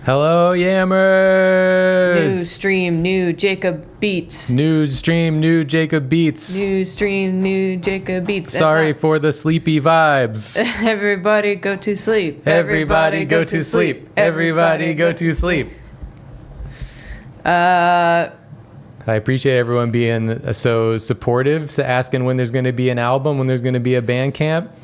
Hello, Yammers! New stream, new Jacob Beats. New stream, new Jacob Beats. New stream, new Jacob Beats. Sorry for the sleepy vibes. Everybody go to sleep. Everybody go to sleep. Everybody go to sleep. I appreciate everyone being so supportive, asking when there's going to be an album, when there's going to be a band camp.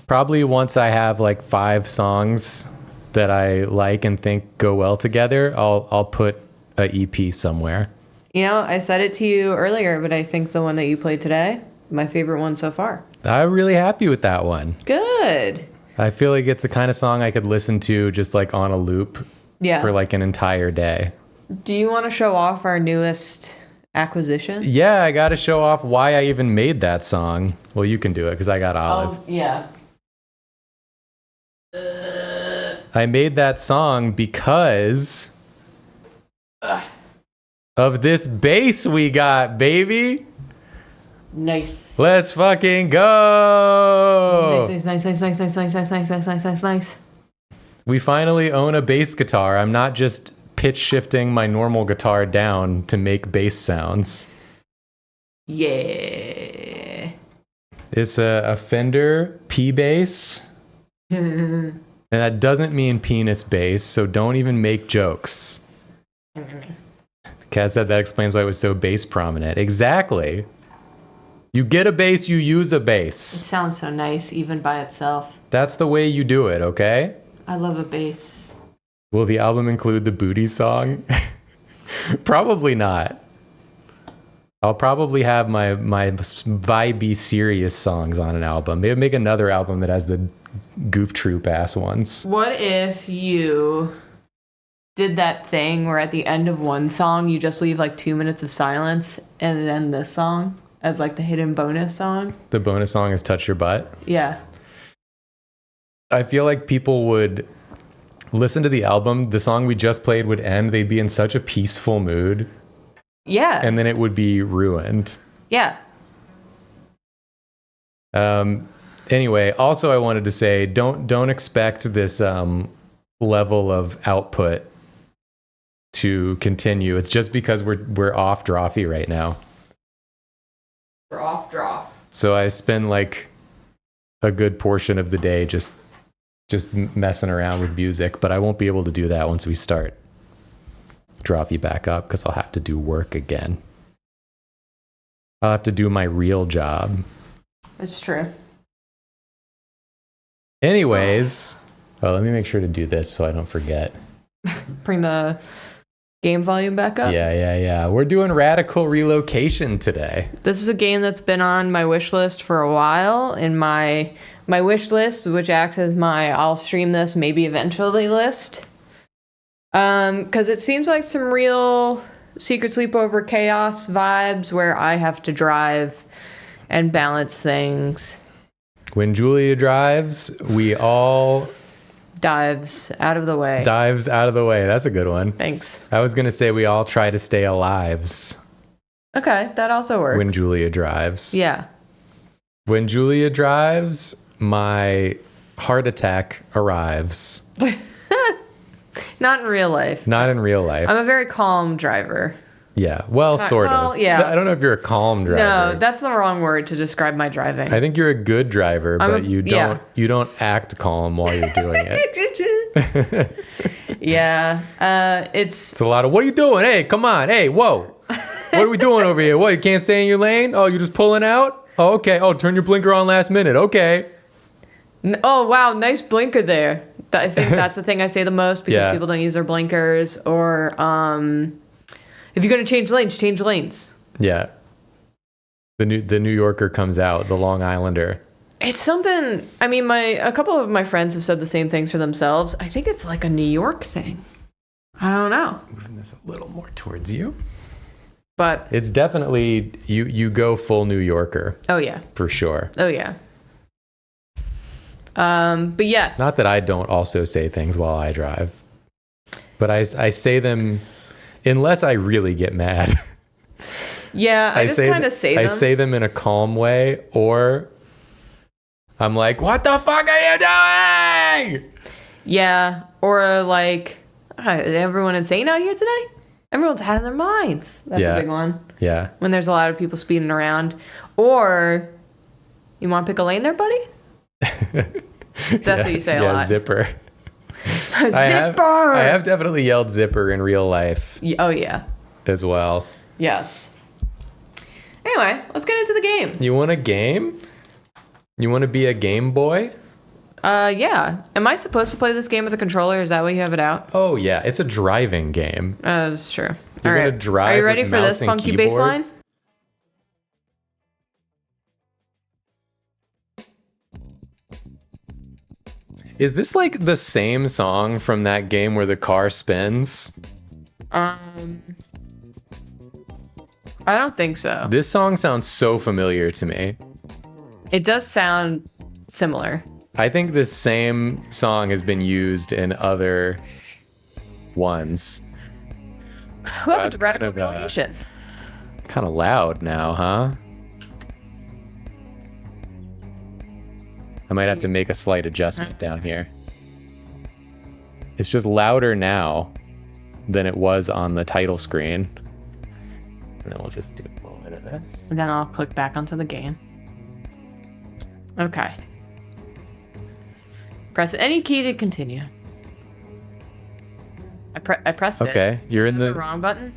Probably once I have like 5 songs that I like and think go well together, I'll put a EP somewhere. You know, I said it to you earlier, but I think the one that you played today, my favorite one so far. I'm really happy with that one. Good. I feel like it's the kind of song I could listen to just like on a loop for like an entire day. Do you want to show off our newest acquisition? Yeah, I got to show off why I even made that song. Well, you can do it because I got Olive. Oh, yeah. I made that song because of this bass we got, baby. Nice. Let's fucking go. Nice. We finally own a bass guitar. I'm not just pitch shifting my normal guitar down to make bass sounds. Yeah. It's a Fender P bass. And that doesn't mean penis bass, so don't even make jokes. Kaz said that explains why it was so bass prominent. Exactly. You get a bass, you use a It bass. sounds so nice, even by itself. That's the way you do it, okay? I love a bass. Will the album include the booty song? Probably not. I'll probably have my vibey serious songs on an album. Maybe make another album that has the goof troop ass ones. What if you did that thing where at the end of one song you just leave like 2 minutes of silence and then this song as like the hidden bonus song? The bonus song is Touch Your Butt. Yeah. I feel like people would listen to the album, the song we just played would end, they'd be in such a peaceful mood. Yeah. And then it would be ruined. Yeah. Anyway, also I wanted to say, don't expect this level of output to continue. It's just because we're off Drawfee right now. We're off draw. So I spend like a good portion of the day just messing around with music, but I won't be able to do that once we start Drawfee back up because I'll have to do work again. I'll have to do my real job. It's true. Anyways, let me make sure to do this so I don't forget. Bring the game volume back up. Yeah. We're doing Radical Relocation today. This is a game that's been on my wish list for a while. In my wish list, which acts as my I'll stream this maybe eventually list. Because it seems like some real Secret Sleepover chaos vibes where I have to drive and balance things. When Julia drives, we all... Dives out of the way. Dives out of the way. That's a good one. Thanks. I was going to say we all try to stay alive. Okay, that also works. When Julia drives. Yeah. When Julia drives, my heart attack arrives. Not in real life. Not in real life. I'm a very calm driver. Yeah, well, sort of. Yeah. I don't know if you're a calm driver. No, that's the wrong word to describe my driving. I think you're a good driver, but you don't act calm while you're doing it. Yeah. It's a lot of, what are you doing? Hey, come on. Hey, whoa. What are we doing over here? What, you can't stay in your lane? Oh, you're just pulling out? Oh, okay. Oh, turn your blinker on last minute. Okay. Oh, wow. Nice blinker there. I think that's the thing I say the most because people don't use their blinkers. Or if you're going to change lanes. Yeah. The New Yorker comes out, the Long Islander. It's something, I mean, a couple of my friends have said the same things for themselves. I think it's like a New York thing. I don't know. Moving this a little more towards you. But it's definitely, you go full New Yorker. Oh, yeah. For sure. Oh, yeah. But yes. Not that I don't also say things while I drive. But I say them unless I really get mad. Yeah, I just kind of say them. I say them in a calm way, or I'm like, what the fuck are you doing? Yeah, or like, Is everyone insane out here today? Everyone's out of their minds. That's a big one. Yeah. When there's a lot of people speeding around. Or, you want to pick a lane there, buddy? That's what you say a lot. Yeah, zipper. Zipper! I have definitely yelled zipper in real life. Oh, yeah. As well. Yes. Anyway, let's get into the game. You want a game? You want to be a Game Boy? Yeah. Am I supposed to play this game with a controller? Is that why you have it out? Oh, yeah. It's a driving game. That's true. You're going to drive Are you ready with for mouse this and funky keyboard? bass line? Is this like the same song from that game where the car spins? I don't think so. This song sounds so familiar to me. It does sound similar. I think this same song has been used in other ones. Welcome to Radical Relocation. Kind of loud now, huh? I might have to make a slight adjustment down here. It's just louder now than it was on the title screen. And then we'll just do a little bit of this. And then I'll click back onto the game. Okay. Press any key to continue. I pressed it. Okay, you're in the wrong button.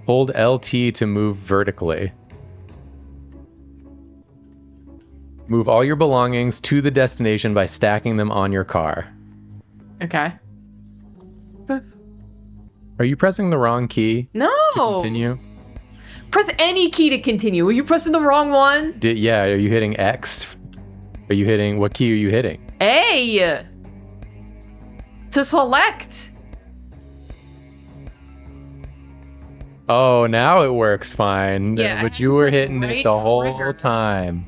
Hold LT to move vertically. Move all your belongings to the destination by stacking them on your car. Okay. Are you pressing the wrong key? No. To continue? Press any key to continue. Were you pressing the wrong one? Yeah, are you hitting X? Are you hitting, what key are you hitting? A. To select. Oh, now it works fine. Yeah, But you were hitting right it the whole trigger. time.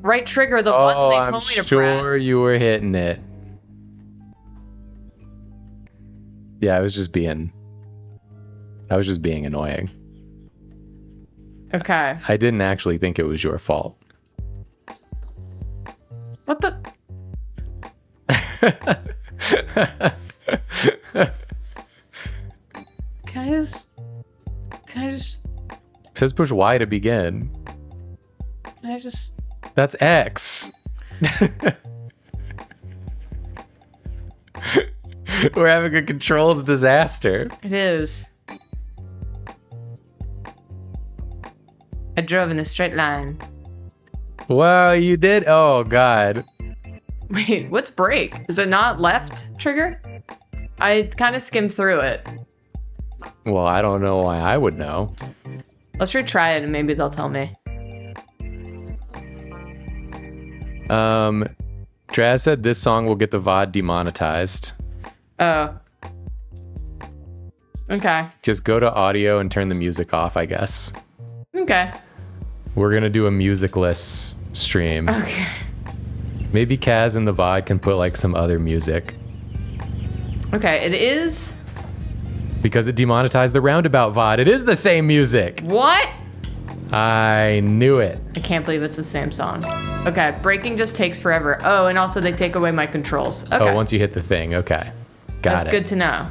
Right trigger, the button they I'm told me to sure press. you were hitting it. Yeah, I was just being annoying. Okay. I didn't actually think it was your fault. What the? Can I just, It says push Y to begin. That's X. We're having a controls disaster. It is. I drove in a straight line. Wow, you did? Oh, God. Wait, what's brake? Is it not left trigger? I kind of skimmed through it. Well, I don't know why I would know. Let's retry it and maybe they'll tell me. Draz said this song will get the VOD demonetized. Oh. Okay. Just go to audio and turn the music off, I guess. Okay. We're gonna do a musicless stream. Okay. Maybe Kaz and the VOD can put like some other music. Okay, it is... Because it demonetized the roundabout VOD. It is the same music. What? I knew it. I can't believe it's the same song. Okay, braking just takes forever. Oh, and also they take away my controls. Okay. Oh, once you hit the thing. Okay. Got That's it. good to know.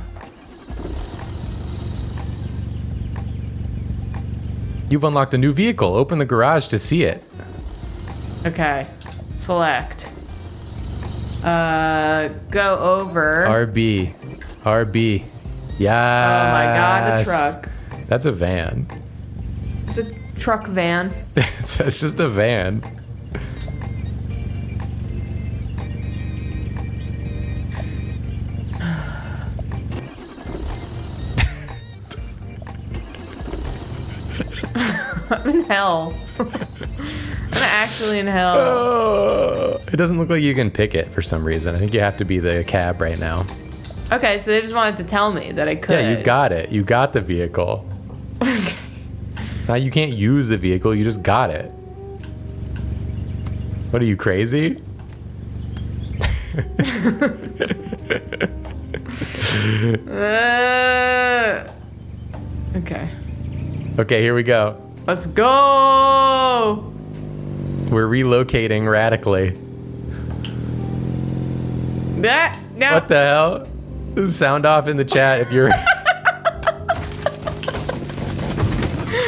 You've unlocked a new vehicle. Open the garage to see it. Okay. Select. Go over. RB. RB. Yeah. Oh my god, a truck. That's a van. It's a truck van. It's just a van. I'm in hell. I'm actually in hell. Oh, it doesn't look like you can pick it for some reason. I think you have to be the cab right now. Okay, so they just wanted to tell me that I could. Yeah, you got it. You got the vehicle. Okay. Now you can't use the vehicle. You just got it. What are you, crazy? Okay. Okay, here we go. Let's go. We're relocating radically. That. No. What the hell? Sound off in the chat if you're...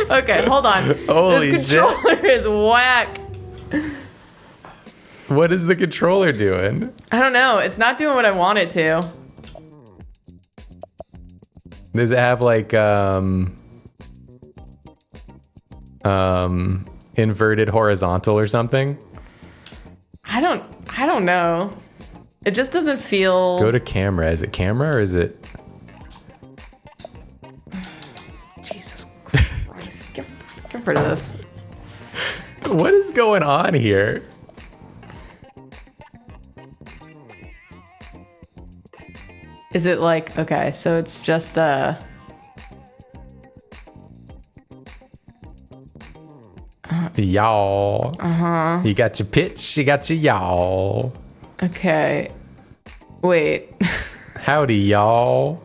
Okay, hold on. Holy this controller is whack. What is the controller doing? I don't know. It's not doing what I want it to. Does it have like inverted horizontal or something? I don't know. It just doesn't feel... Go to camera. Is it camera or is it... Jesus Christ. Get rid of this. What is going on here? Is it like... Okay, so it's just Y'all. Uh-huh. You got your pitch, you got your y'all. Okay. Wait. Howdy, y'all.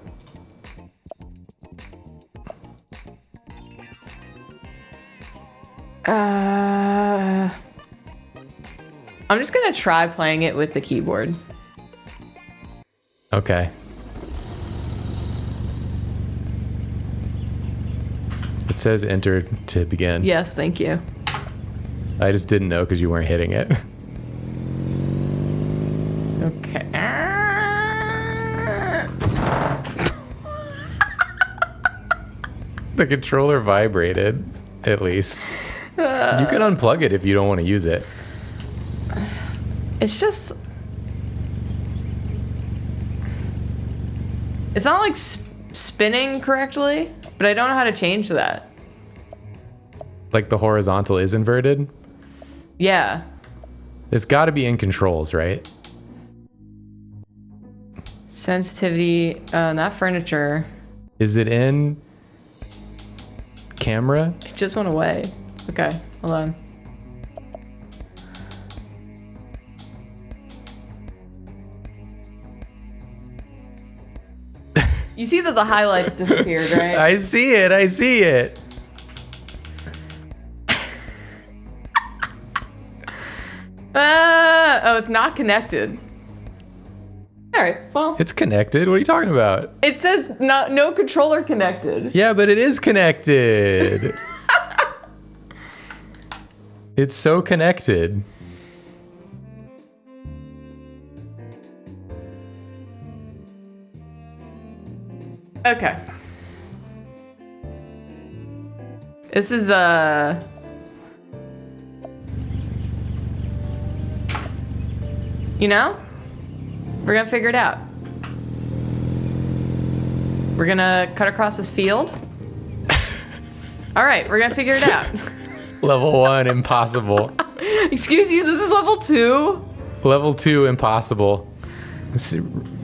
I'm just gonna try playing it with the keyboard. Okay. It says enter to begin. Yes, thank you. I just didn't know because you weren't hitting it. Okay. The controller vibrated, at least. You can unplug it if you don't want to use it. It's just... It's not like spinning correctly, but I don't know how to change that. Like the horizontal is inverted? Yeah. It's got to be in controls, right? Sensitivity, not furniture. Is it in camera? It just went away. Okay, hold on. You see that the highlights disappeared, right? I see it. I see it. Oh, it's not connected. All right, well. It's connected. What are you talking about? It says no controller connected. Yeah, but it is connected. It's so connected. Okay. This is you know? We're gonna figure it out. We're gonna cut across this field. All right, we're gonna figure it out. Level 1, impossible. Excuse you, this is level 2? Level 2, impossible.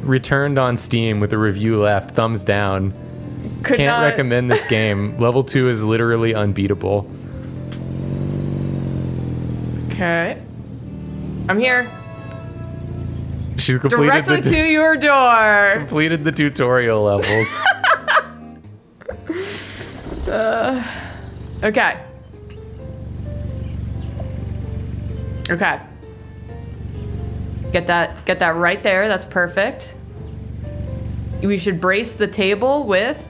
Returned on Steam with a review left, thumbs down. Can't recommend this game. Level 2 is literally unbeatable. Okay. I'm here. She's completed Directly to your door. completed the tutorial levels. Okay. Okay. Get that right there. That's perfect. We should brace the table with...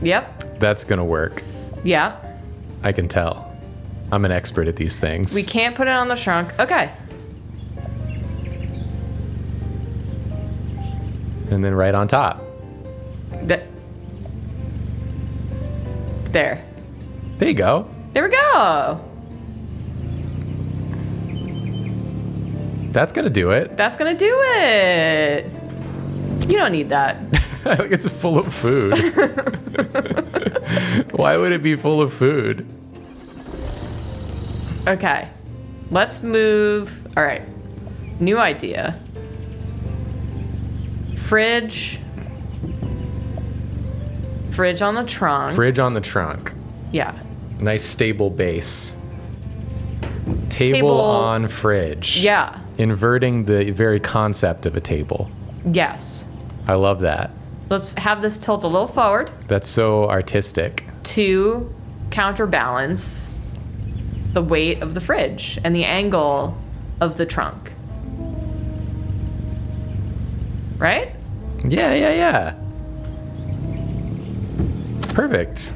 Yep. That's gonna work. Yeah. I can tell. I'm an expert at these things. We can't put it on the trunk. Okay. And then right on top. There. There you go. There we go. That's gonna do it. That's gonna do it. You don't need that. It's full of food. Why would it be full of food? Okay. Let's move. All right. New idea. Fridge. Fridge on the trunk. Fridge on the trunk. Yeah. Nice stable base. Table Table- on fridge. Yeah. Inverting the very concept of a table. Yes. I love that. Let's have this tilt a little forward That's so artistic. to counterbalance the weight of the fridge and the angle of the trunk. Right? Yeah. Perfect.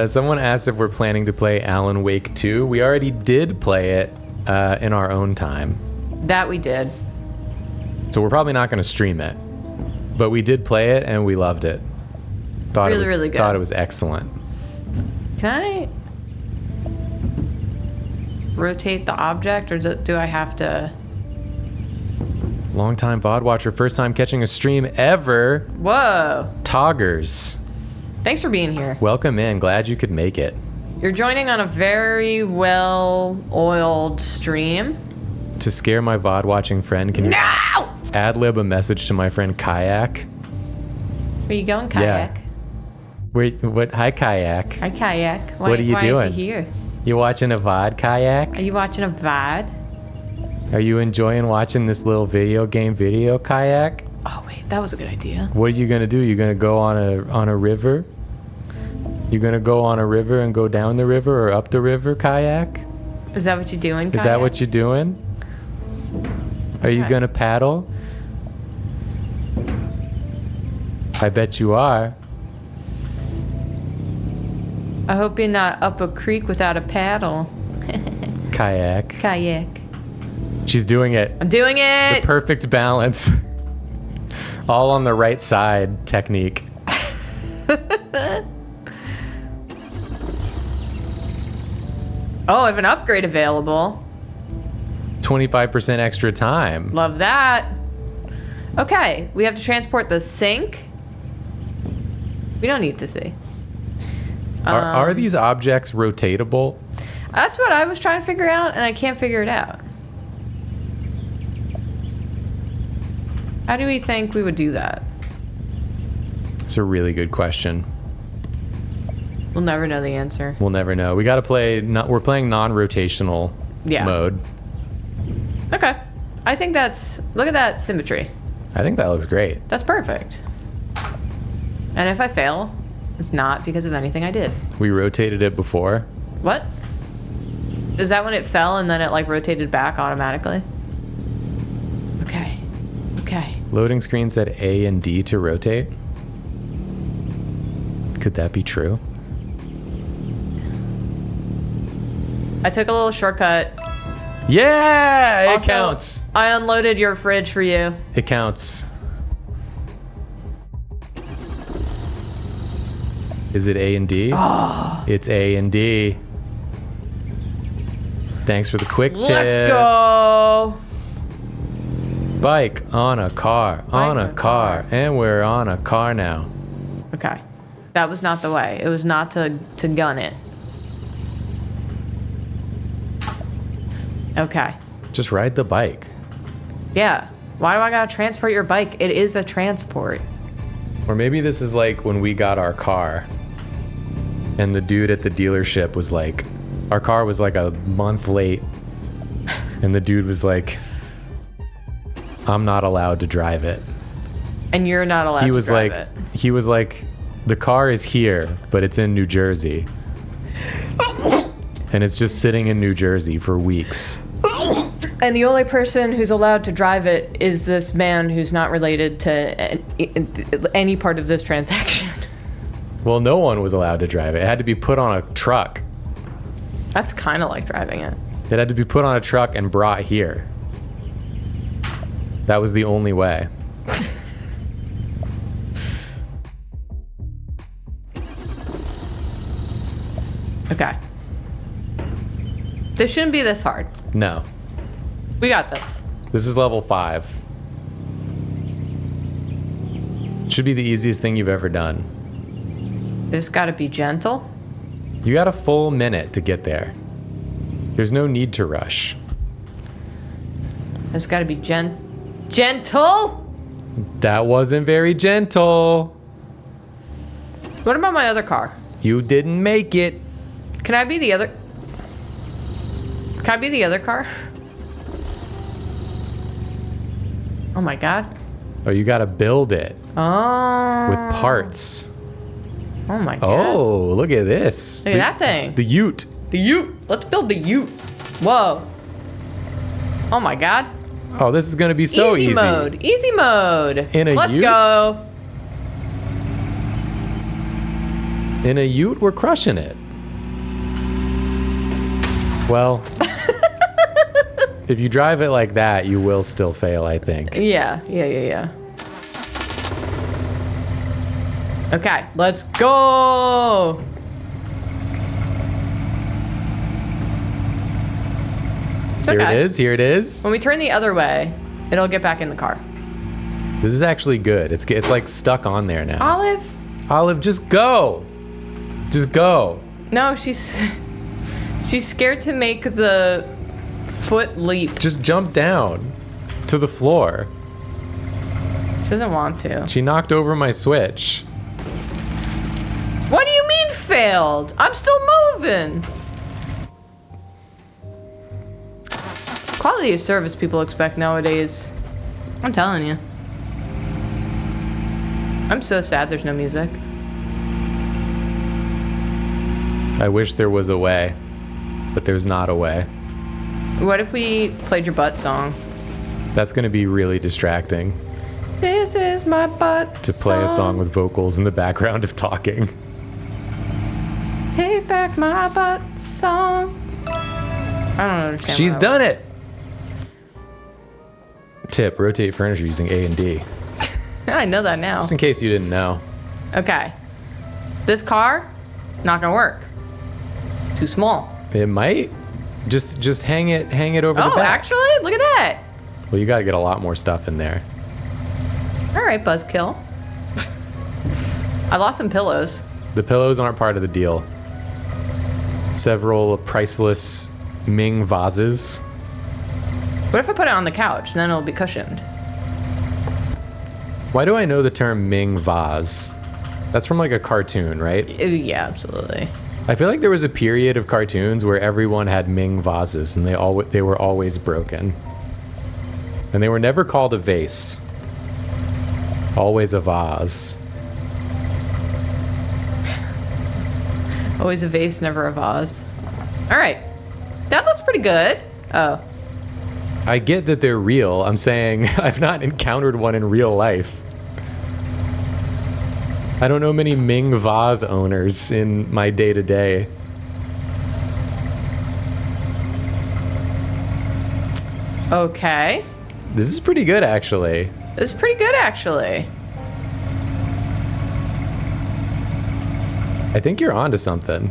Someone asked if we're planning to play Alan Wake 2. We already did play it in our own time. That we did. So we're probably not going to stream it. But we did play it and we loved it. Really good. Thought it was excellent. Can I rotate the object, or do I have to? Long-time VOD watcher, first time catching a stream ever. Whoa. Toggers. Thanks for being here. Welcome in. Glad you could make it. You're joining on a very well-oiled stream. To scare my VOD watching friend, can you ad-lib a message to my friend Kayak? Where you going, Kayak? Wait, what? Hi, Kayak. Hi, Kayak. What are you doing? Why is he here? You watching a VOD, Kayak? Are you watching a VOD? Are you enjoying watching this little video game video, Kayak? Oh wait, that was a good idea. What are you gonna do? You gonna go on a river? You gonna go on a river and go down the river or up the river, Kayak? Is that what you're doing, Kayak? Is that what you're doing? Are you gonna paddle? I bet you are. I hope you're not up a creek without a paddle. Kayak. Kayak. She's doing it. I'm doing it! The perfect balance. All on the right side technique. Oh, I have an upgrade available. 25% extra time. Love that. Okay, we have to transport the sink. We don't need to see. Are these objects rotatable? That's what I was trying to figure out, and I can't figure it out. How do we think we would do that? It's a really good question. We'll never know the answer. We'll never know. We got to play. We're playing non-rotational mode. Okay. I think that's... Look at that symmetry. I think that looks great. That's perfect. And if I fail, it's not because of anything I did. We rotated it before. What? Is that when it fell and then it like rotated back automatically? Okay. Okay. Loading screen said A and D to rotate. Could that be true? I took a little shortcut. Yeah, it Also, counts. I unloaded your fridge for you. It counts. Is it A and D? Oh. It's A and D. Thanks for the quick tips. Let's go. Bike on a car, on a car, and we're on a car now. Okay. That was not the way. It was not to gun it. Okay. Just ride the bike. Yeah. Why do I gotta transport your bike? It is a transport. Or maybe this is like when we got our car and the dude at the dealership was like, our car was like a month late and the dude was like, I'm not allowed to drive it. And you're not allowed to drive it. He was like, the car is here, but it's in New Jersey. And it's just sitting in New Jersey for weeks. And the only person who's allowed to drive it is this man who's not related to any part of this transaction. Well, no one was allowed to drive it. It had to be put on a truck. That's kind of like driving it. It had to be put on a truck and brought here. That was the only way. Okay. This shouldn't be this hard. No. We got this. This is level 5. Should be the easiest thing you've ever done. Just gotta be gentle. You got a full minute to get there. There's no need to rush. Just gotta be gentle? That wasn't very gentle. What about my other car? You didn't make it. Can I be the other? Can I be the other car? Oh my god. Oh, you gotta build it Oh. with parts. Oh my god. Oh, look at this. Look at that thing. The ute. The ute. Let's build the ute. Whoa. Oh my god. Oh, this is gonna be so easy. Easy mode. In a Let's ute? go. In a ute, we're crushing it. Well, if you drive it like that, you will still fail, I think. Yeah. Okay, let's go. It's Here okay. it is. Here it is. When we turn the other way, it'll get back in the car. This is actually good. It's like stuck on there now. Olive, just go. Just go. No, she's scared to make the foot leap. Just jump down to the floor. She doesn't want to. She knocked over my Switch. What do you mean failed? I'm still moving. Quality of service people expect nowadays. I'm telling you. I'm so sad there's no music. I wish there was a way, but there's not a way. What if we played your butt song? That's going to be really distracting This is my butt to play a song with vocals in the background of talking. Take back my butt song. I don't understand. She's done it. Tip, rotate furniture using A and D. I know that now. Just in case you didn't know. Okay. This car, not gonna work. Too small. It might. Just hang it over the Oh, back. actually? Look at that. Well, you got to get a lot more stuff in there. All right, Buzzkill. I lost some pillows. The pillows aren't part of the deal. Several priceless Ming vases. What if I put it on the couch? Then it'll be cushioned. Why do I know the term Ming vase? That's from like a cartoon, right? Yeah, absolutely. I feel like there was a period of cartoons where everyone had Ming vases and they were always broken. And they were never called a vase. Always a vase. Always a vase, never a vase. All right. That looks pretty good. Oh. I get that they're real. I'm saying I've not encountered one in real life. I don't know many Ming vase owners in my day-to-day. Okay. This is pretty good, actually. This is pretty good, actually. I think you're onto something.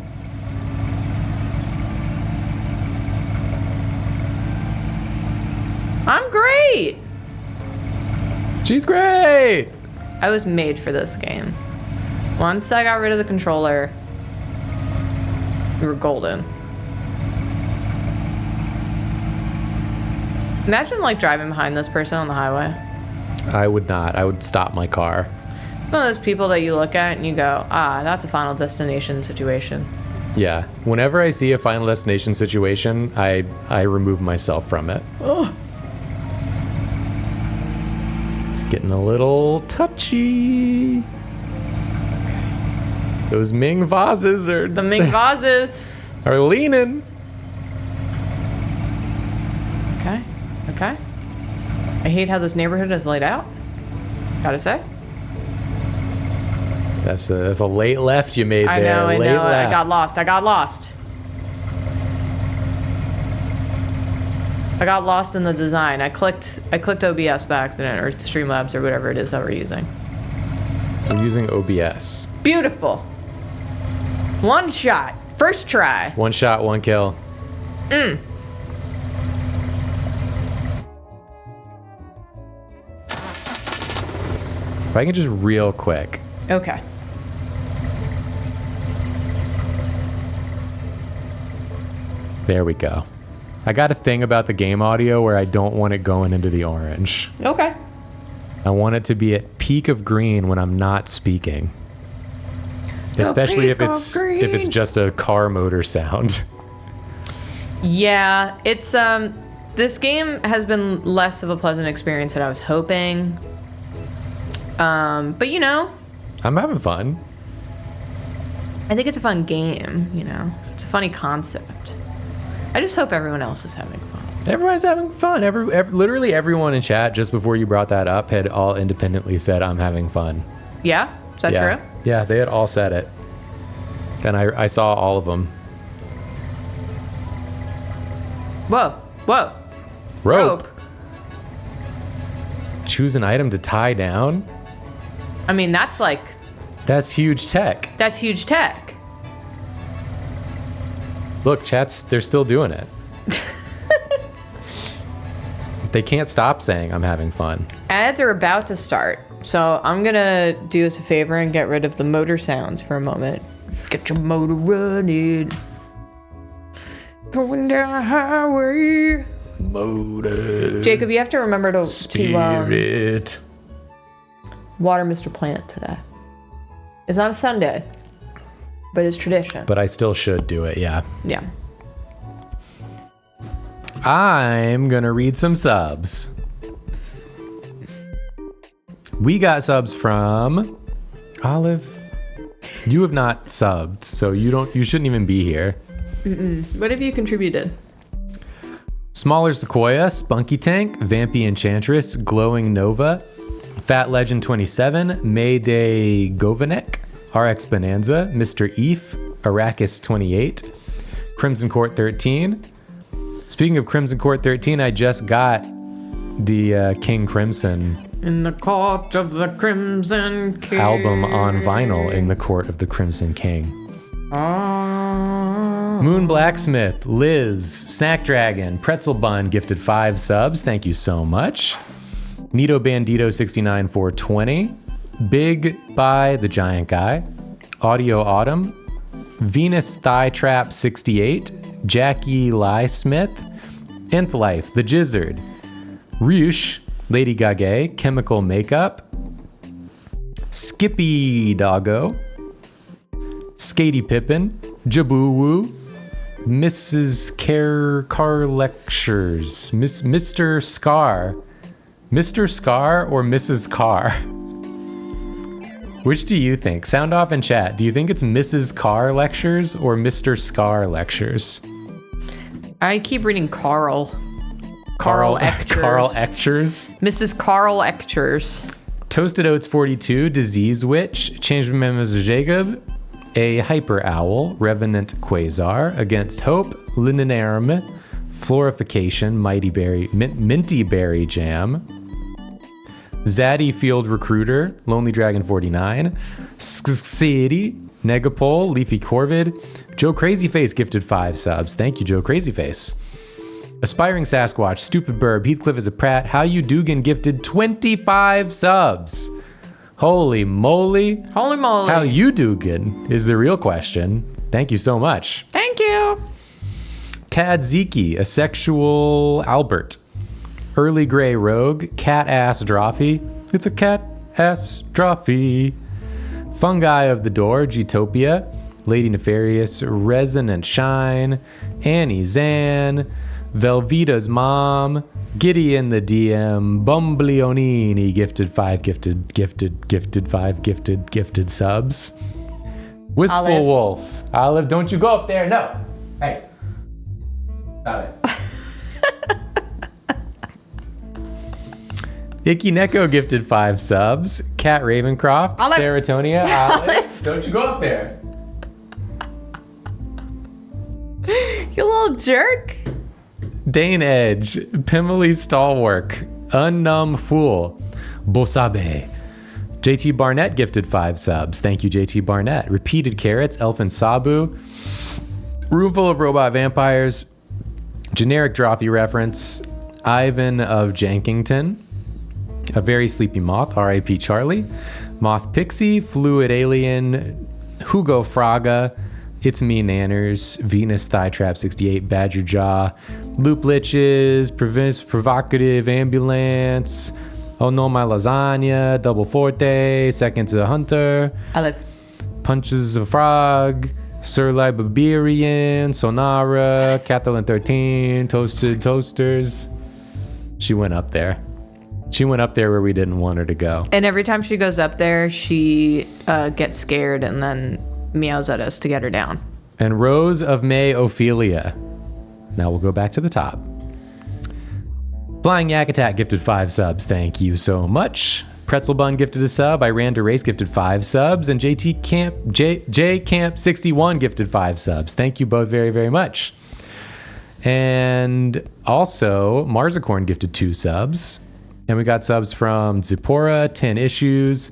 I'm great. She's great! I was made for this game. Once I got rid of the controller, we were golden. Imagine like driving behind this person on the highway. I would not. I would stop my car. It's one of those people that you look at and you go, ah, that's a Final Destination situation. Yeah. Whenever I see a Final Destination situation, I remove myself from it. Oh. It's getting a little touchy. Those Ming vases are The Ming vases. are leaning. Okay. Okay. I hate how this neighborhood is laid out. Gotta say. That's a late left you made there. I Late know. I left. got lost. I got lost in the design. I clicked OBS by accident, or Streamlabs, or whatever it is that we're using. We're using OBS. Beautiful. One shot. First try. One shot, one kill. If I can just real quick. Okay. There we go. I got a thing about the game audio where I don't want it going into the orange. Okay. I want it to be at peak of green when I'm not speaking. Especially if peak of it's just a car motor sound. Yeah, it's this game has been less of a pleasant experience than I was hoping. But you know, I'm having fun. I think it's a fun game, you know. It's a funny concept. I just hope everyone else is having fun. Everybody's having fun. Literally everyone in chat just before you brought that up had all independently said, I'm having fun. Yeah? Is that true? Yeah, they had all said it. And I saw all of them. Whoa. Rope. Choose an item to tie down. I mean, that's huge tech. That's huge tech. Look, they're still doing it. They can't stop saying I'm having fun. Ads are about to start. So I'm going to do us a favor and get rid of the motor sounds for a moment. Get your motor running. Going down the highway. Motor. Jacob, you have to remember to Spirit. Water Mr. Plant today. It's not a Sunday, but it's tradition. But I still should do it, yeah. Yeah. I'm going to read some subs. We got subs from Olive. You have not subbed, so you shouldn't even be here. What have you contributed? Smaller Sequoia, Spunky Tank, Vampy Enchantress, Glowing Nova, Fat Legend 27, Mayday Govanek, RX Bonanza, Mr. Eve, Arrakis 28, Crimson Court 13. Speaking of Crimson Court 13, I just got the King Crimson In the Court of the Crimson King. album on vinyl in the Court of the Crimson King. Moon Blacksmith, Liz, Snack Dragon, Pretzel Bun gifted 5 subs. Thank you so much. Nito Bandito 69 420. Big by the Giant Guy. Audio Autumn. Venus Thigh Trap 68. Jackie Lie Smith. Nth Life, The Jizzard. Roosh, Lady Gaga, Chemical Makeup. Skippy Doggo. Skatey Pippin. Jaboo Woo. Mrs. Car Lectures. Mr. Scar. Mr. Scar or Mrs. Carr? Which do you think? Sound off in chat. Do you think it's Mrs. Carr Lectures or Mr. Scar Lectures? I keep reading Carl. Carl Ectures. Carl Ectures. Mrs. Carl Ectures. Toasted Oats 42, Disease Witch, Changed Memories of Jacob, a Hyper Owl, Revenant Quasar, Against Hope, Lindenarm, Florification, Minty Berry Jam, Zaddy Field Recruiter, Lonely Dragon 49, City, Negapole, Leafy Corvid, Joe Crazyface gifted 5 subs. Thank you, Joe Crazyface. Aspiring Sasquatch, Stupid Burb, Heathcliff is a Pratt, How You Dugan gifted 25 subs. Holy moly. Holy moly. How you Dugan is the real question. Thank you so much. Thank you. Tad Zeke, a Sexual Albert. Early Gray Rogue, Cat Ass Drophy. It's a cat ass drophy. Fungi of the Door, Gtopia. Lady Nefarious, Resonant Shine. Annie Zan. Velveeta's Mom, Gideon the DM, Bumbleonini gifted 5 gifted subs. Wistful Olive. Wolf. Olive, don't you go up there. No. Hey. Stop it. Icky Neko gifted 5 subs. Cat Ravencroft, Olive. Serotonia, Olive. Don't you go up there. You little jerk. Dane Edge, Pimley Stalwark, Unnumb Fool, Bosabe. JT Barnett gifted 5 subs. Thank you, JT Barnett. Repeated Carrots, Elfin Sabu, Room Full of Robot Vampires, Generic Drophy Reference, Ivan of Jankington, A Very Sleepy Moth, R.I.P. Charlie, Moth Pixie, Fluid Alien, Hugo Fraga, It's Me Nanners, Venus Thigh Trap 68, Badger Jaw, Loop Liches, Provocative Ambulance, Oh No My Lasagna, Double Forte, Second to the Hunter, Olive. Punches of Frog, Sir Liberian, Sonara, Kathleen 13, Toasted Toasters. She went up there. She went up there where we didn't want her to go. And every time she goes up there, she gets scared and then meows at us to get her down. And Rose of May Ophelia. Now we'll go back to the top. Flying Yak Attack gifted 5 subs. Thank you so much. Pretzel Bun gifted a sub. I Ran to Race gifted 5 subs. And J Camp 61 gifted 5 subs. Thank you both very, very much. And also, Marzicorn gifted 2 subs. And we got subs from Zipporah, 10 Issues,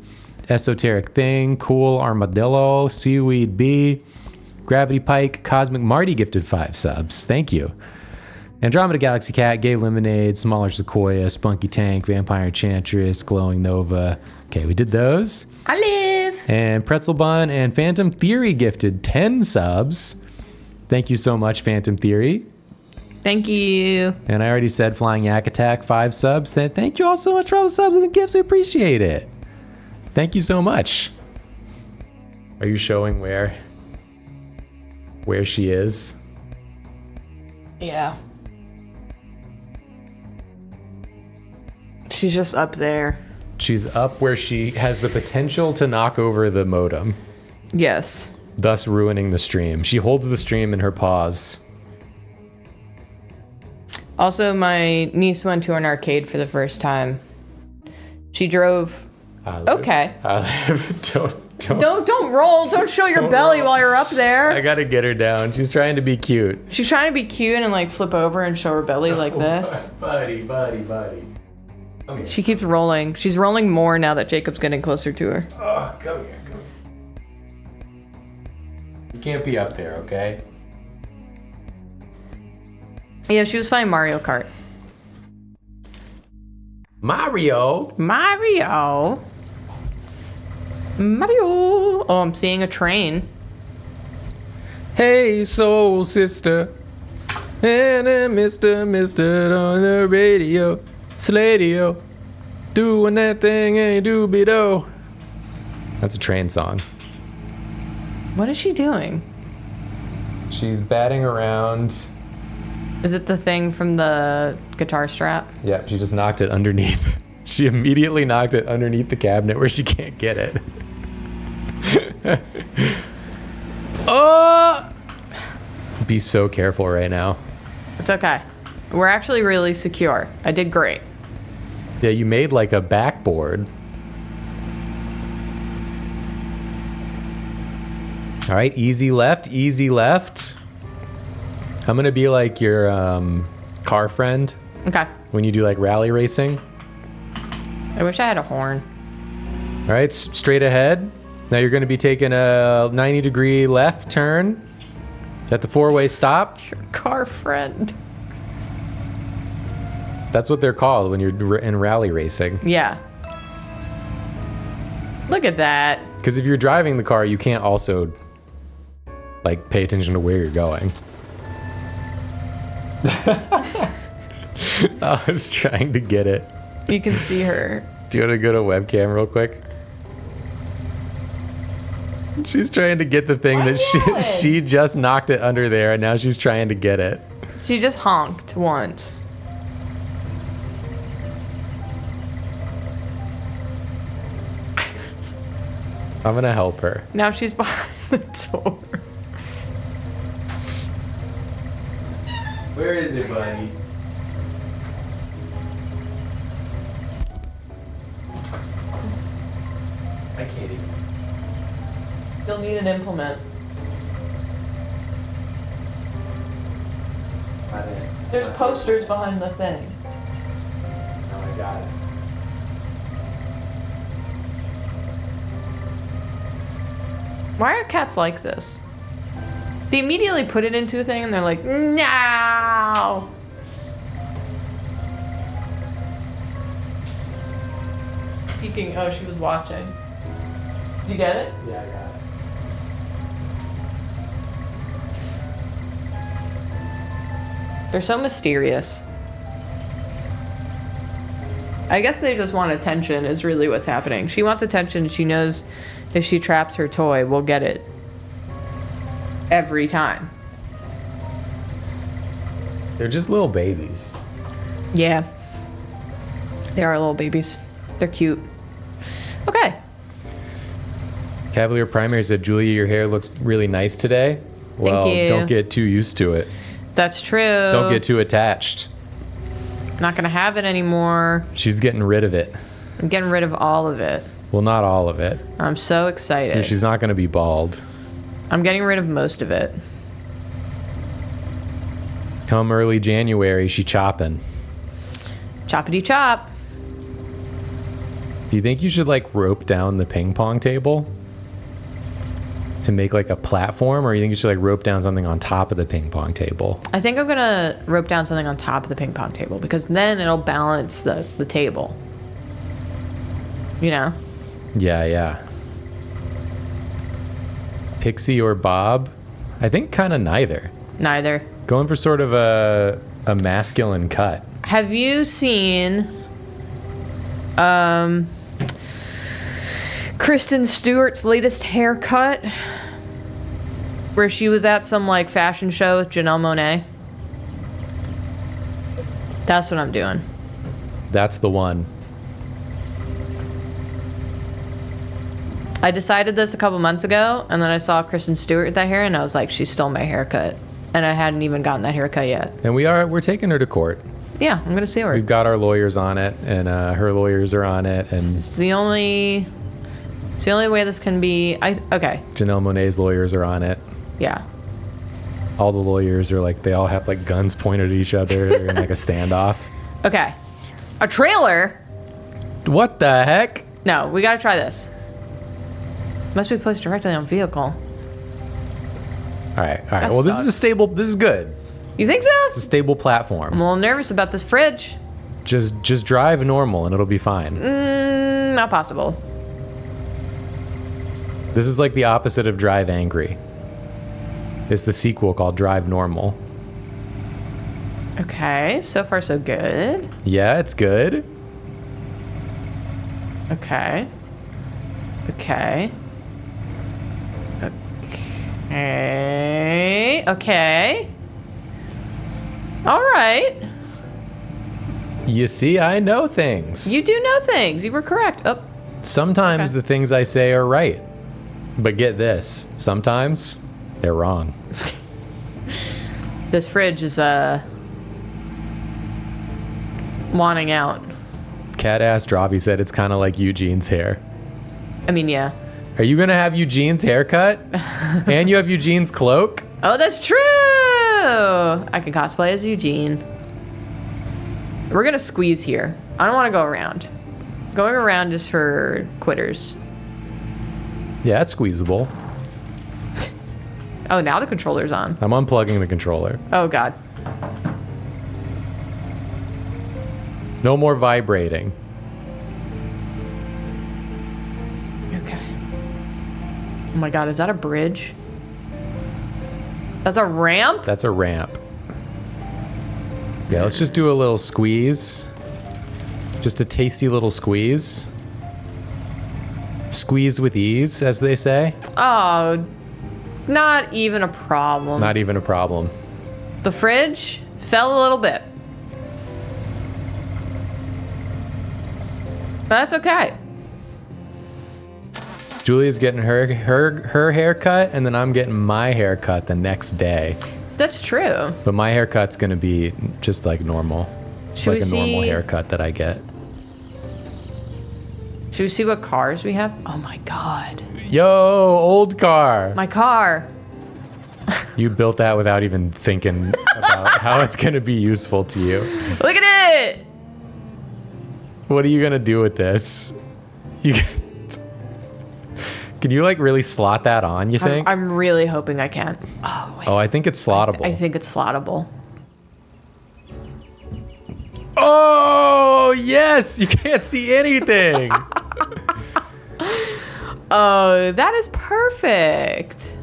Esoteric Thing, Cool Armadillo, Seaweed B, Gravity Pike, Cosmic Marty gifted 5 subs. Thank you. Andromeda Galaxy Cat, Gay Lemonade, Smaller Sequoia, Spunky Tank, Vampire Enchantress, Glowing Nova. Okay, we did those. I live. And Pretzel Bun and Phantom Theory gifted 10 subs. Thank you so much, Phantom Theory. Thank you. And I already said Flying Yak Attack 5 subs. Thank you all so much for all the subs and the gifts. We appreciate it. Thank you so much. Are you showing where she is? Yeah. She's just up there. She's up where she has the potential to knock over the modem, Yes. thus ruining the stream. She holds the stream in her paws. Also, my niece went to an arcade for the first time. She drove. Okay. Don't roll. Don't show your belly while you're up there. I gotta get her down. She's trying to be cute. She's trying to be cute and like flip over and show her belly like this. Buddy. Come here. She keeps rolling. She's rolling more now that Jacob's getting closer to her. Oh, come here. You can't be up there, okay? Yeah, she was playing Mario Kart. Mario? Mario. Oh, I'm seeing a train. Hey, soul sister. And Mr. on the radio. Sladio. Doing that thing, ain't doobie-do. That's a train song. What is she doing? She's batting around. Is it the thing from the guitar strap? Yeah, she just knocked it underneath. She immediately knocked it underneath the cabinet where she can't get it. Oh! Be so careful right now. It's okay. We're actually really secure. I did great. Yeah, you made like a backboard. All right, easy left, easy left. I'm gonna be like your car friend Okay. when you do like rally racing. I wish I had a horn. All right, straight ahead. Now you're gonna be taking a 90-degree left turn at the 4-way stop. Your car friend. That's what they're called when you're in rally racing. Yeah. Look at that. Because if you're driving the car, you can't also like pay attention to where you're going. I was trying to get it. You can see her. Do you want to go to webcam real quick? She's trying to get the thing that she just knocked it under there, and now she's trying to get it. She just honked once. I'm gonna help her. Now she's behind the door. Where is it, buddy? I can't even. You'll need an implement. There's posters behind the thing. No, I got it. Why are cats like this? They immediately put it into a thing and they're like, no. Peeking. Oh, she was watching. Did you get it? Yeah, I got it. They're so mysterious. I guess they just want attention is really what's happening. She wants attention. She knows if she traps her toy, we'll get it. Every time. They're just little babies. Yeah. They are little babies. They're cute. Okay. Cavalier Primary said, Julia, your hair looks really nice today. Well, you. don't get too used to it. That's true. Don't get too attached. Not gonna have it anymore. She's getting rid of it. I'm getting rid of all of it. Well, not all of it. I'm so excited. She's not going to be bald. I'm getting rid of most of it. Come early January, she chopping. Choppity chop. Do you think you should like rope down the ping pong table to make like a platform, or you think you should like rope down something on top of the ping pong table? I think I'm gonna rope down something on top of the ping pong table because then it'll balance the table. You know? Yeah. Pixie or Bob? I think kind of neither. Neither. Going for sort of a masculine cut. Have you seen Kristen Stewart's latest haircut? Where she was at some like fashion show with Janelle Monáe? That's what I'm doing. That's the one. I decided this a couple months ago, and then I saw Kristen Stewart with that hair, and I was like, she stole my haircut. And I hadn't even gotten that haircut yet. And we're taking her to court. Yeah, I'm gonna sue her. We've got our lawyers on it, and her lawyers are on it, and It's the only way this can be. Okay. Janelle Monáe's lawyers are on it. Yeah. All the lawyers are like, they all have like guns pointed at each other. They're in like a standoff. Okay. A trailer? What the heck? No, we gotta try this. Must be placed directly on vehicle. All right. That Well, this sucks. is good. You think so? It's a stable platform. I'm a little nervous about this fridge. Just drive normal and it'll be fine. Not possible. This is like the opposite of Drive Angry. It's the sequel called Drive Normal. Okay, so far so good. Yeah, it's good. Okay. Okay. All right. You see, I know things. You do know things. You were correct. Oh, Sometimes Okay. the things I say are right. But get this, sometimes they're wrong. this fridge is wanting out. Cat ass Droppy said it's kind of like Eugene's hair. I mean, yeah. Are you gonna have Eugene's haircut? And you have Eugene's cloak? Oh, that's true. I can cosplay as Eugene. We're gonna squeeze here. I don't want to go around. Going around just for quitters. Yeah, it's squeezable. Oh, now the controller's on. I'm unplugging the controller. Oh, God. No more vibrating. Okay. Oh my God, is that a bridge? That's a ramp? That's a ramp. Yeah, let's just do a little squeeze. Just a tasty little squeeze. Squeeze with ease, as they say. Oh, not even a problem. Not even a problem. The fridge fell a little bit. But that's okay. Julia's getting her haircut, and then I'm getting my haircut the next day. That's true. But my haircut's gonna be just like normal. Should Like we a normal see- haircut that I get. Should we see what cars we have? Oh my God. Yo, old car. My car. You built that without even thinking about how it's gonna be useful to you. Look at it. What are you gonna do with this? You can you like really slot that on, you think? I'm really hoping I can. Oh, wait. Oh, I think it's slottable. I think it's slottable. Oh, yes! You can't see anything. Oh, that is perfect.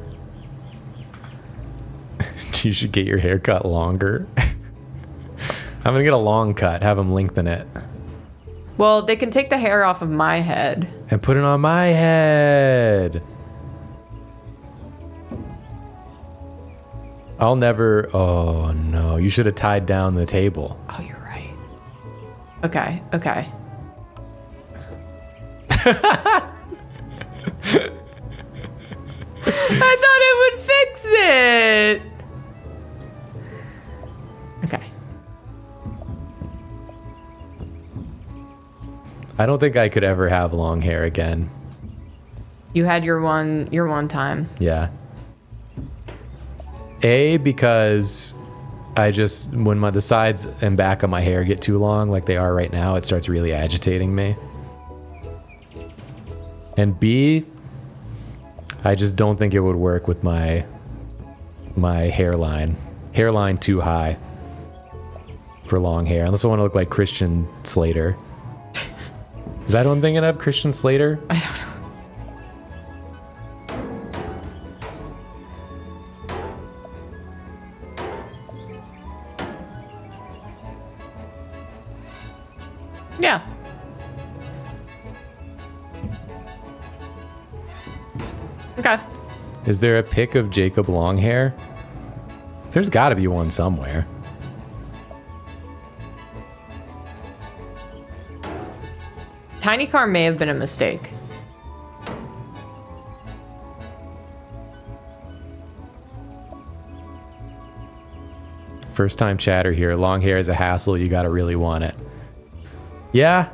You should get your hair cut longer. I'm gonna get a long cut, have them lengthen it. Well, they can take the hair off of my head. And put it on my head. I'll never. Oh no! You should have tied down the table. Oh, you're right. Okay, okay. I thought it would fix it. Okay. I don't think I could ever have long hair again. You had your one time. Yeah. Because I just, when the sides and back of my hair get too long, like they are right now, it starts really agitating me. And B, I just don't think it would work with my hairline. Hairline too high for long hair, unless I want to look like Christian Slater. Is that what I'm thinking of? Christian Slater? I don't know. Yeah. Okay. Is there a pic of Jacob Longhair? There's got to be one somewhere. Tiny car may have been a mistake. First time chatter here. Long hair is a hassle. You got to really want it. Yeah.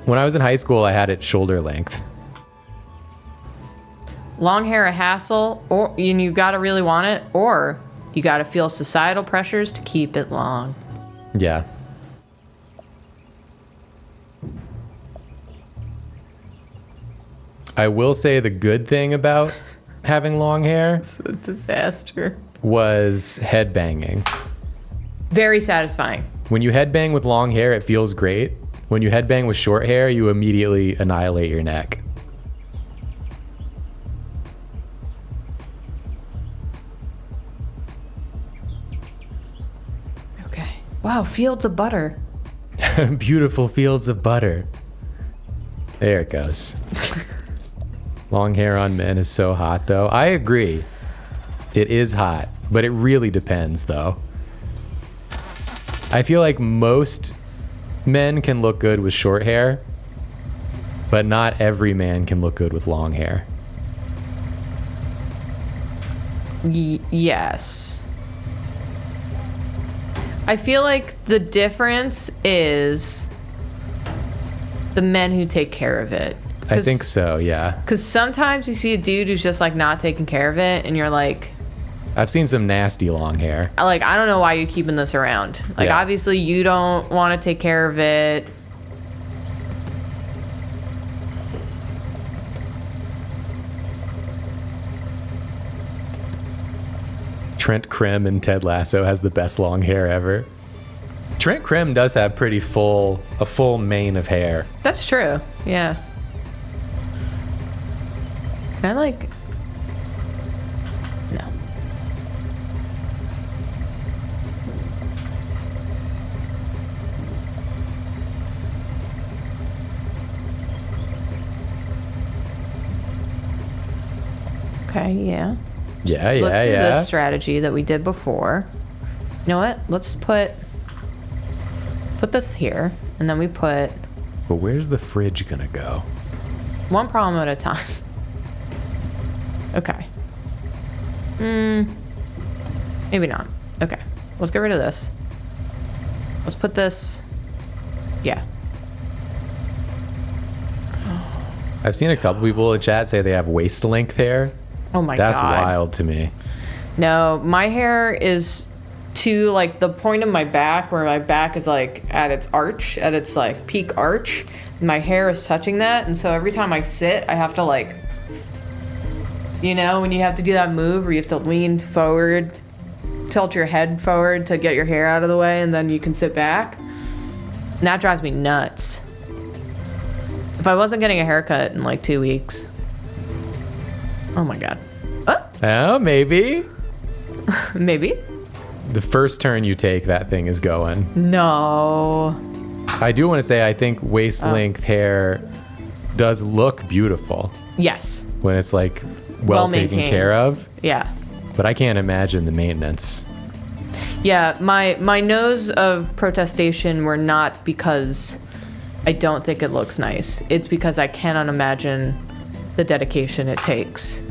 When I was in high school, I had it shoulder length. Long hair a hassle, or you gotta really want it, or you gotta feel societal pressures to keep it long. Yeah. I will say the good thing about having long hair It's a disaster. was headbanging. Very satisfying. When you headbang with long hair, it feels great. When you headbang with short hair, you immediately annihilate your neck. Okay. Wow, fields of butter. Beautiful fields of butter. There it goes. Long hair on men is so hot, though. I agree. It is hot, but it really depends, though. I feel like most men can look good with short hair, but not every man can look good with long hair. Yes. I feel like the difference is the men who take care of it. I think so, yeah. Because sometimes you see a dude who's just like not taking care of it, and you're like, I've seen some nasty long hair. I don't know why you're keeping this around. Like, Yeah. obviously you don't want to take care of it. Trent Krim in Ted Lasso has the best long hair ever. Trent Krim does have a full mane of hair. That's true. Yeah. Can I no. Okay, yeah. Yeah, Let's do yeah. this strategy that we did before. You know what? Let's put this here, and then we put But where's the fridge gonna go? one problem at a time. Okay. Maybe not. Okay. Let's get rid of this. Let's put this. Yeah. I've seen a couple people in chat say they have waist length hair. Oh my That's god. wild to me. No, my hair is to like the point of my back where my back is like at its arch, at its like peak arch. My hair is touching that, and so every time I sit, I have to like, you know, when you have to do that move where you have to lean forward, tilt your head forward to get your hair out of the way, and then you can sit back. And that drives me nuts. If I wasn't getting a haircut in like 2 weeks. Oh my god. Oh, maybe. Maybe. The first turn you take, that thing is going. No. I do want to say I think waist length hair does look beautiful Yes. when it's like well taken maintained. care of, Yeah. but I can't imagine the maintenance. Yeah, my nose of protestation were not because I don't think it looks nice. It's because I cannot imagine the dedication it takes.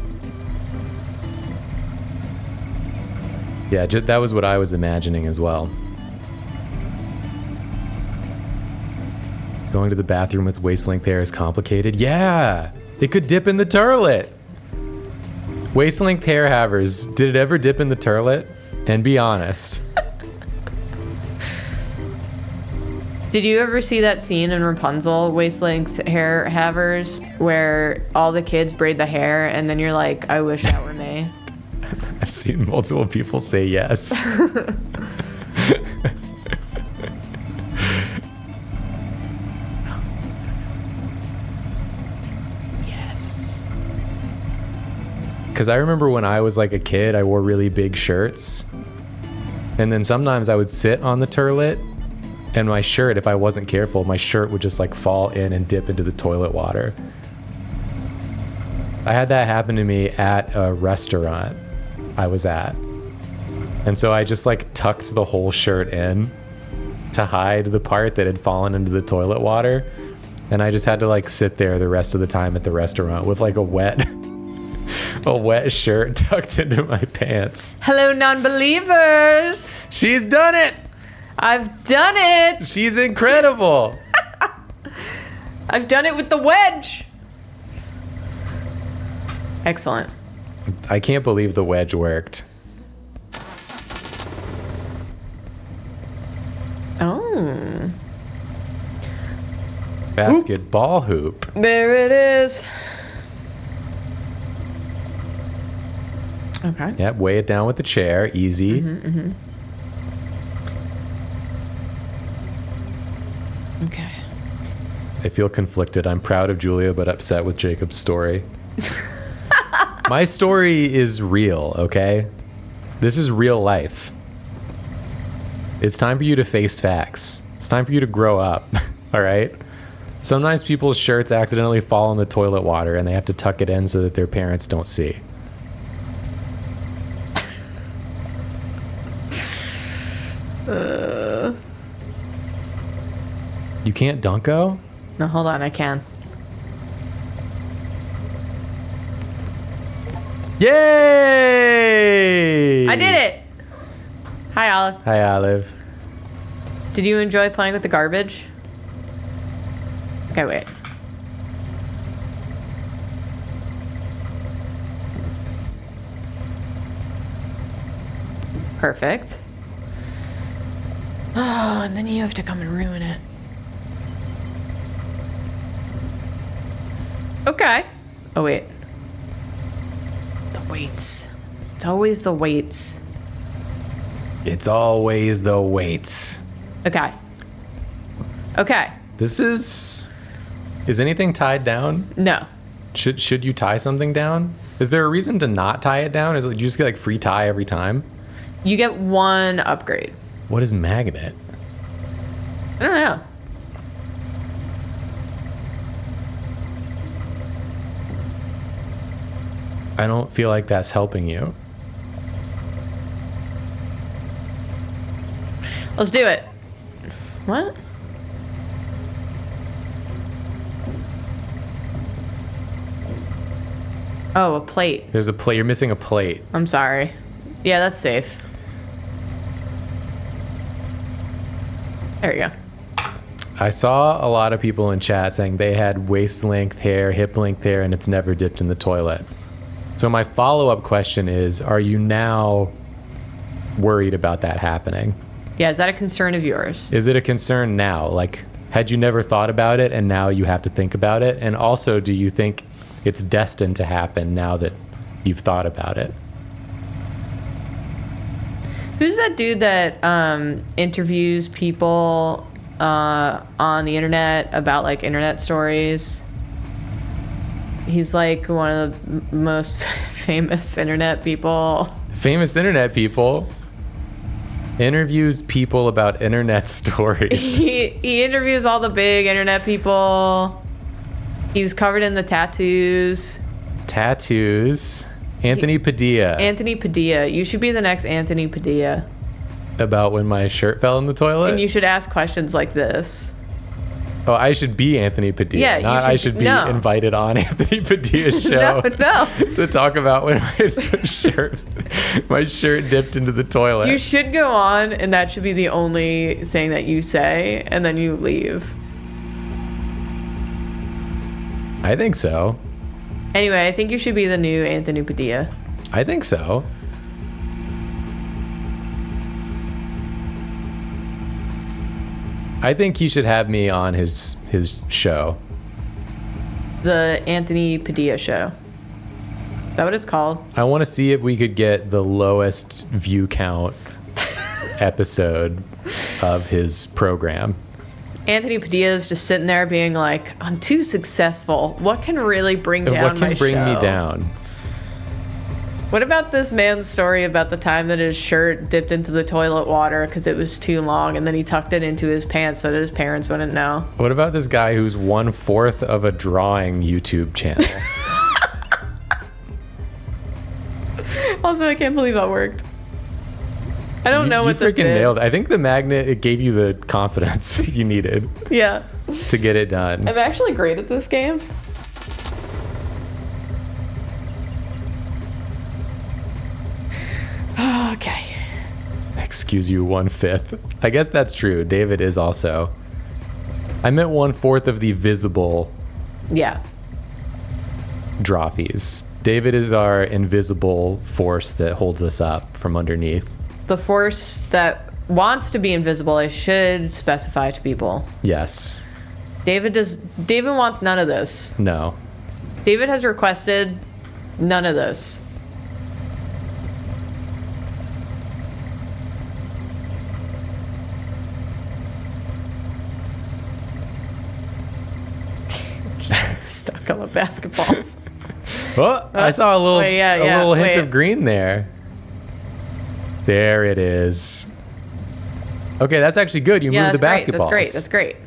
Yeah, that was what I was imagining as well. Going to the bathroom with waist-length hair is complicated. Yeah, it could dip in the toilet. Waist-length hair havers, did it ever dip in the toilet? And be honest. Did you ever see that scene in Rapunzel, waist-length hair havers, where all the kids braid the hair and then you're like, I wish that were me? I've seen multiple people say yes. Yes. Because I remember when I was like a kid, I wore really big shirts. And then sometimes I would sit on the toilet and my shirt, if I wasn't careful, my shirt would just like fall in and dip into the toilet water. I had that happen to me at a restaurant I was at. And so I just like tucked the whole shirt in to hide the part that had fallen into the toilet water. And I just had to like sit there the rest of the time at the restaurant with like a wet shirt tucked into my pants. Hello, non-believers. She's done it. I've done it. She's incredible. I've done it with the wedge. Excellent. I can't believe the wedge worked. Oh. Basketball hoop. There it is. Okay. Yep, weigh it down with the chair. Easy. Okay. I feel conflicted. I'm proud of Julia, but upset with Jacob's story. My story is real, okay? This is real life. It's time for you to face facts. It's time for you to grow up, all right? Sometimes people's shirts accidentally fall in the toilet water and they have to tuck it in so that their parents don't see. You can't Dunko? No, hold on, I can. Yay! I did it! Hi, Olive. Hi, Olive. Did you enjoy playing with the garbage? Okay, wait. Perfect. Oh, and then you have to come and ruin it. Okay. Oh, wait. The weights. It's always the weights. It's always the weights. Okay. Okay. This is anything tied down? No. Should you tie something down? Is there a reason to not tie it down? Is it you just get like free tie every time? You get one upgrade. What is magnet? I don't know. I don't feel like that's helping you. Let's do it. What? Oh, a plate. There's a plate. You're missing a plate. I'm sorry. Yeah, that's safe. There you go. I saw a lot of people in chat saying they had waist length hair, hip length hair, and it's never dipped in the toilet. So my follow-up question is, are you now worried about that happening? Yeah, is that a concern of yours? Is it a concern now? Like, had you never thought about it and now you have to think about it? And also, do you think it's destined to happen now that you've thought about it? Who's that dude that interviews people on the internet about like internet stories? He's like one of the most famous internet people. Famous internet people interviews people about internet stories. He interviews all the big internet people. He's covered in the tattoos. Tattoos. Anthony Padilla. Anthony Padilla. You should be the next Anthony Padilla. About when my shirt fell in the toilet? And you should ask questions like this. Oh, I should be Anthony Padilla. Yeah, not I should be invited on Anthony Padilla's show. No. To talk about when my shirt dipped into the toilet. You should go on, and that should be the only thing that you say, and then you leave. I think so. Anyway, I think you should be the new Anthony Padilla. I think so. I think he should have me on his show. The Anthony Padilla Show. Is that what it's called? I want to see if we could get the lowest view count episode of his program. Anthony Padilla is just sitting there being like, I'm too successful. What can really bring down my show? What can bring me down? What about this man's story about the time that his shirt dipped into the toilet water because it was too long, and then he tucked it into his pants so that his parents wouldn't know? What about this guy who's 1/4 of a drawing YouTube channel? Also, I can't believe that worked. I don't know what this did. You freaking nailed it. I think the magnet, it gave you the confidence you needed. Yeah. To get it done. I'm actually great at this game. Okay. Excuse you, 1/5. I guess that's true. David is also. I meant 1/4 of the visible. Yeah. Drawfies. David is our invisible force that holds us up from underneath. The force that wants to be invisible, I should specify to people. Yes. David wants none of this. No. David has requested none of this. Stuck on the basketballs. Oh, I saw a little, little hint of green there. There it is. Okay, that's actually good. You moved the basketballs. That's great.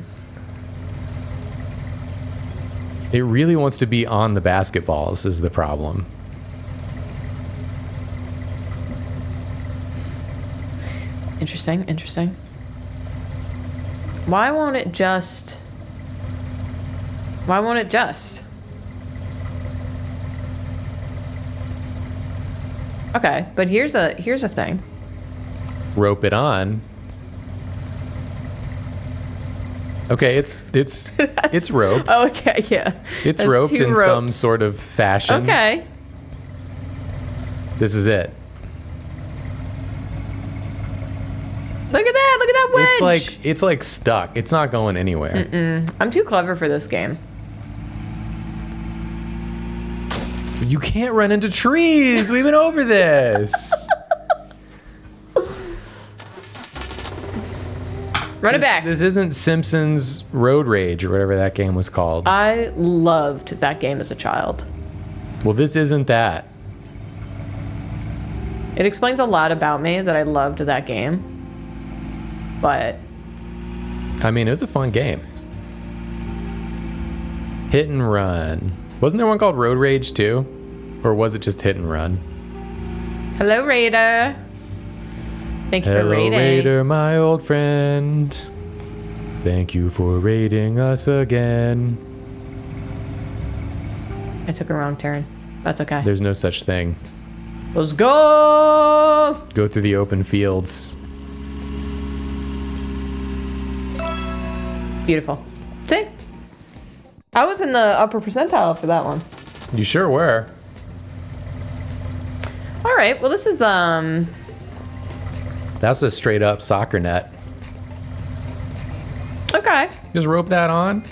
It really wants to be on the basketballs is the problem. Interesting. Why won't it just? Okay, but here's a thing. Rope it on. Okay, it's roped. Oh, okay, yeah. It's roped in some sort of fashion. Okay. This is it. Look at that wedge. It's like stuck. It's not going anywhere. I'm too clever for this game. You can't run into trees. We've been over this. Run it back. This isn't Simpsons Road Rage or whatever that game was called. I loved that game as a child. Well, this isn't that. It explains a lot about me that I loved that game. But I mean, it was a fun game. Hit and Run. Wasn't there one called Road Rage too? Or was it just Hit and Run? Hello, Raider. Thank you for raiding. Hello, Raider, my old friend. Thank you for raiding us again. I took a wrong turn. That's okay. There's no such thing. Let's go! Go through the open fields. Beautiful. See? I was in the upper percentile for that one. You sure were. All right. Well, this is That's a straight up soccer net. Okay. Just rope that on.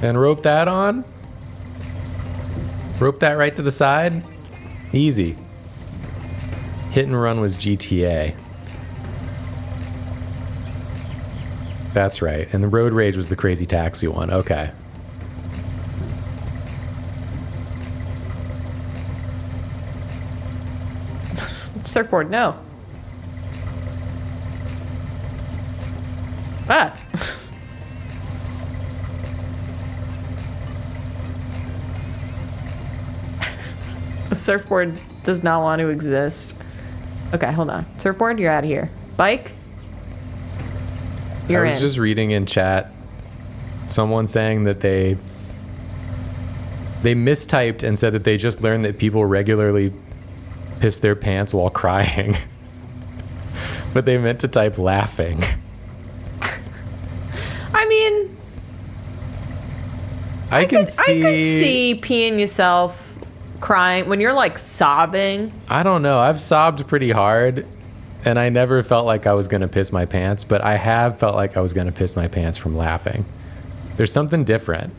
And rope that on. Rope that right to the side. Easy. Hit and Run was GTA. That's right. And the Road Rage was the Crazy Taxi one. Okay. Surfboard, no. Ah. The surfboard does not want to exist. Okay, hold on. Surfboard, you're out of here. Bike, you're in. I was just reading in chat someone saying that they mistyped and said that they just learned that people regularly piss their pants while crying. But they meant to type laughing. I mean, I can I could see peeing yourself crying when you're like sobbing. I don't know. I've sobbed pretty hard, and I never felt like I was going to piss my pants, but I have felt like I was going to piss my pants from laughing. There's something different.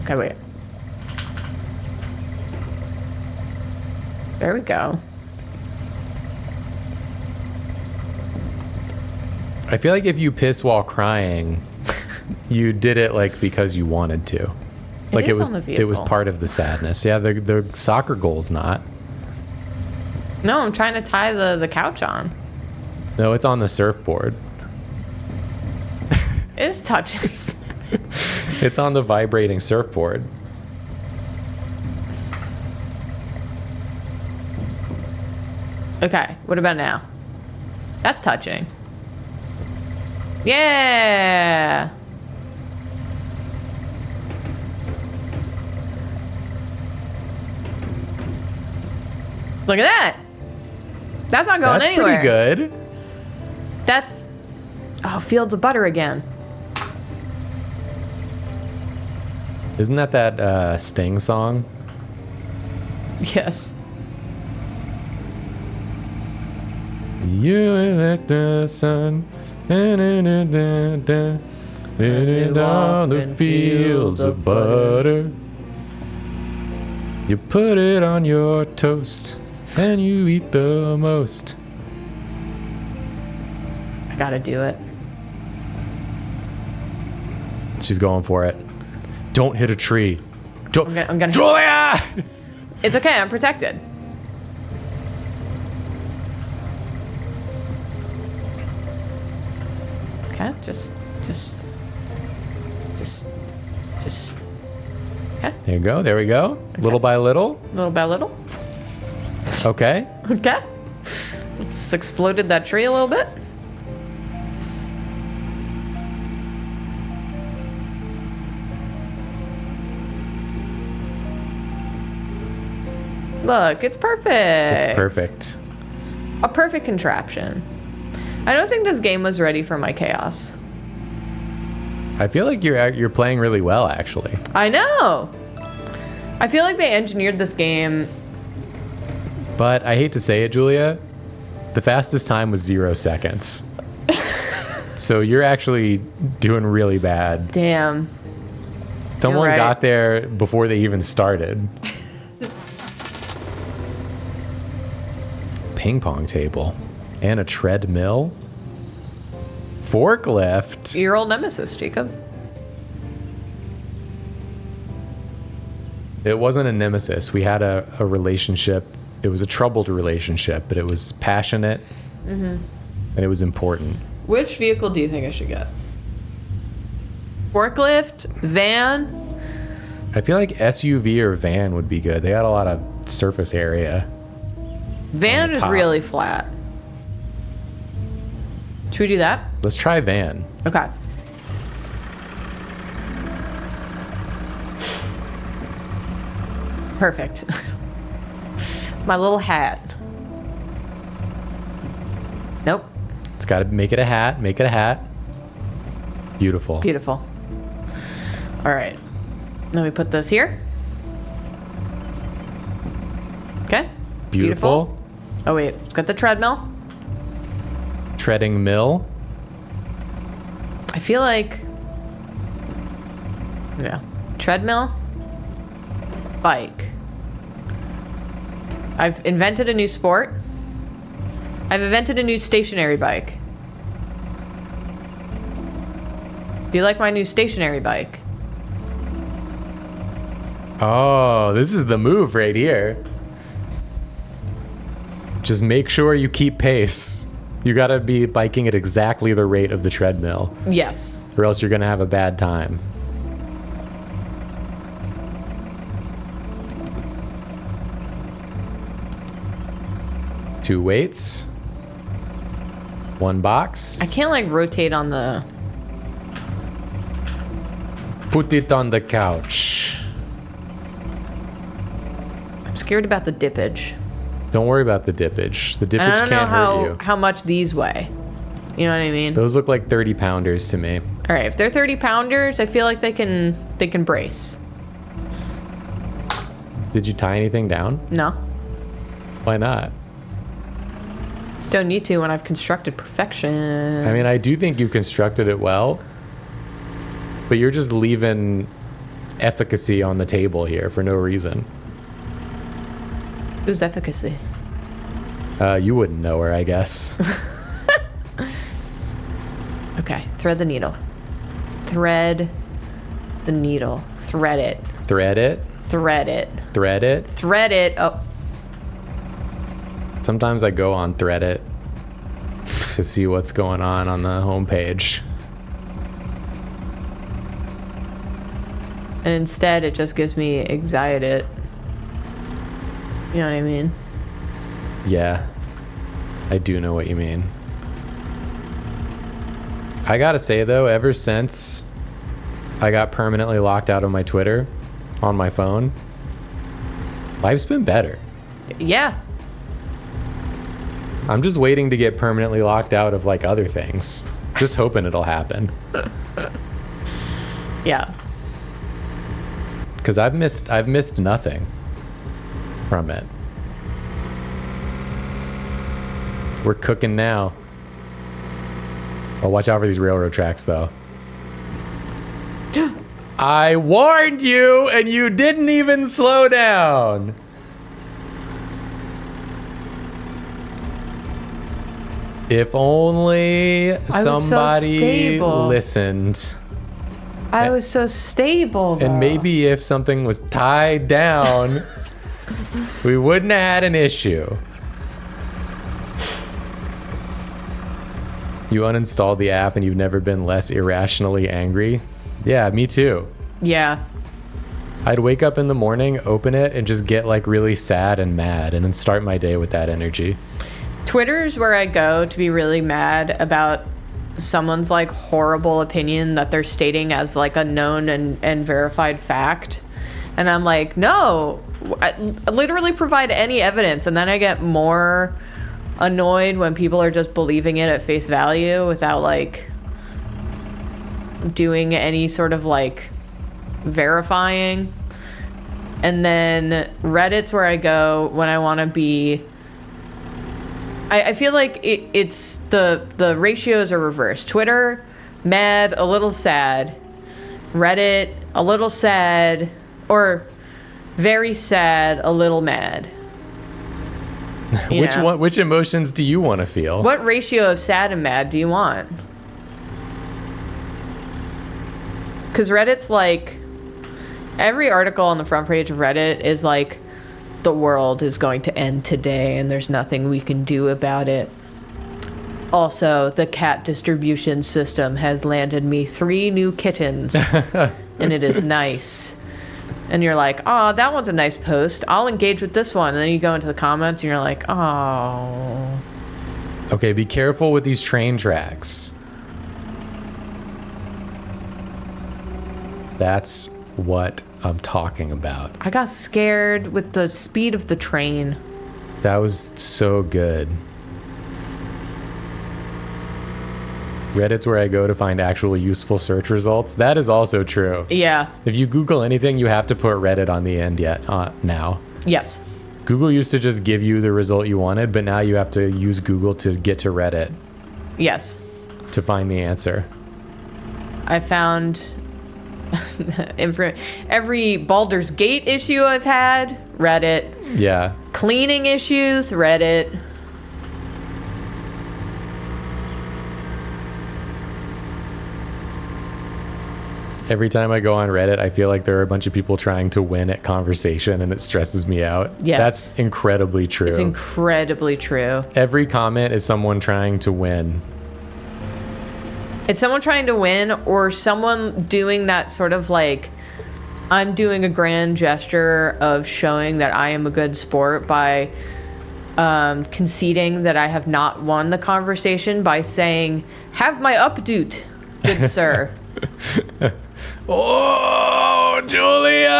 Okay, wait. There we go. I feel like if you piss while crying, you did it like because you wanted to. Like is it was on the it was vehicle. part of the sadness. Yeah, the soccer goal's not. No, I'm trying to tie the couch on. No, it's on the surfboard. It's touching. It's on the vibrating surfboard. Okay, what about now? That's touching. Yeah. Look at that. That's not going That's anywhere. pretty good. That's Fields of Butter again. Isn't that Sting song? Yes. You let the sun on the fields of butter. You put it on your toast and you eat the most. I gotta do it. She's going for it. Don't hit a tree. I'm gonna Julia! It's okay, I'm protected. Okay, just. Okay, There you go. There we go. Little by little. little by little. Okay. Okay. Just exploded that tree a little bit. Look, it's perfect. It's perfect. A perfect contraption. I don't think this game was ready for my chaos. I feel like you're playing really well, actually. I know. I feel like they engineered this game. But I hate to say it, Julia, the fastest time was 0 seconds. So you're actually doing really bad. Damn. Someone right. got there before they even started. Ping pong table and a treadmill. Forklift. Your old nemesis, Jacob. It wasn't a nemesis. We had a relationship. It was a troubled relationship, but it was passionate and it was important. Which vehicle do you think I should get? Forklift? Van? I feel like SUV or van would be good. They got a lot of surface area. Van is top. really flat. Should we do that? Let's try van. Okay. Perfect. My little hat. Nope. It's got to make it a hat. Make it a hat. Beautiful. Beautiful. All right. Then we put this here. Okay. Beautiful. Oh, wait. It's got the treadmill. Treading mill. I feel like. Yeah. Treadmill. Bike. I've invented a new sport. I've invented a new stationary bike. Do you like my new stationary bike? Oh, this is the move right here. Just make sure you keep pace. You got to be biking at exactly the rate of the treadmill, Yes. or else you're going to have a bad time. Two weights. One box. I can't like rotate on the. Put it on the couch. I'm scared about the dippage. Don't worry about the dippage. The And I dippage don't know can't hurt you. how much these weigh. You know what I mean? Those look like 30 pounders to me. All right, if they're 30 pounders, I feel like they can brace. Did you tie anything down? No. Why not? Don't need to when I've constructed perfection. I mean, I do think you constructed it well, but you're just leaving efficacy on the table here for no reason. Who's efficacy? You wouldn't know her, I guess. Okay, thread the needle. Thread the needle. Thread it. Thread it. Thread it. Thread it. Thread it. Oh. Sometimes I go on Thread it to see what's going on the homepage. And instead, it just gives me anxiety. You know what I mean? Yeah, I do know what you mean. I gotta say though, ever since I got permanently locked out of my Twitter on my phone, life's been better. Yeah. I'm just waiting to get permanently locked out of like other things. Just hoping it'll happen. Yeah. Because I've missed nothing from it. We're cooking now. Oh, watch out for these railroad tracks, though. I warned you, and you didn't even slow down. If only somebody listened. I was so stable, though. And maybe if something was tied down, we wouldn't have had an issue. You uninstalled the app and you've never been less irrationally angry? Yeah, me too. Yeah. I'd wake up in the morning, open it, and just get like really sad and mad, and then start my day with that energy. Twitter is where I go to be really mad about someone's like horrible opinion that they're stating as like a known and verified fact. And I'm like, no, I literally provide any evidence. And then I get more annoyed when people are just believing it at face value without like doing any sort of like verifying. And then Reddit's where I go when I want to be. I feel like it's the ratios are reversed. Twitter, mad, a little sad. Reddit, a little sad, or very sad, a little mad. Which emotions do you want to feel? What ratio of sad and mad do you want? Because Reddit's like, every article on the front page of Reddit is like, the world is going to end today and there's nothing we can do about it. Also, the cat distribution system has landed me 3 new kittens and it is nice. And you're like, oh, that one's a nice post. I'll engage with this one. And then you go into the comments and you're like, oh. Okay, be careful with these train tracks. That's what I'm talking about. I got scared with the speed of the train. That was so good. Reddit's where I go to find actual useful search results. That is also true. Yeah. If you Google anything, you have to put Reddit on the end now. Yes. Google used to just give you the result you wanted, but now you have to use Google to get to Reddit. Yes. To find the answer. I found every Baldur's Gate issue I've had, Reddit. Yeah. Cleaning issues, Reddit. Every time I go on Reddit, I feel like there are a bunch of people trying to win at conversation, and it stresses me out. Yes. That's incredibly true. It's incredibly true. Every comment is someone trying to win. It's someone trying to win, or someone doing that sort of like, I'm doing a grand gesture of showing that I am a good sport by conceding that I have not won the conversation by saying, have my updoot, good sir. Oh, Julia!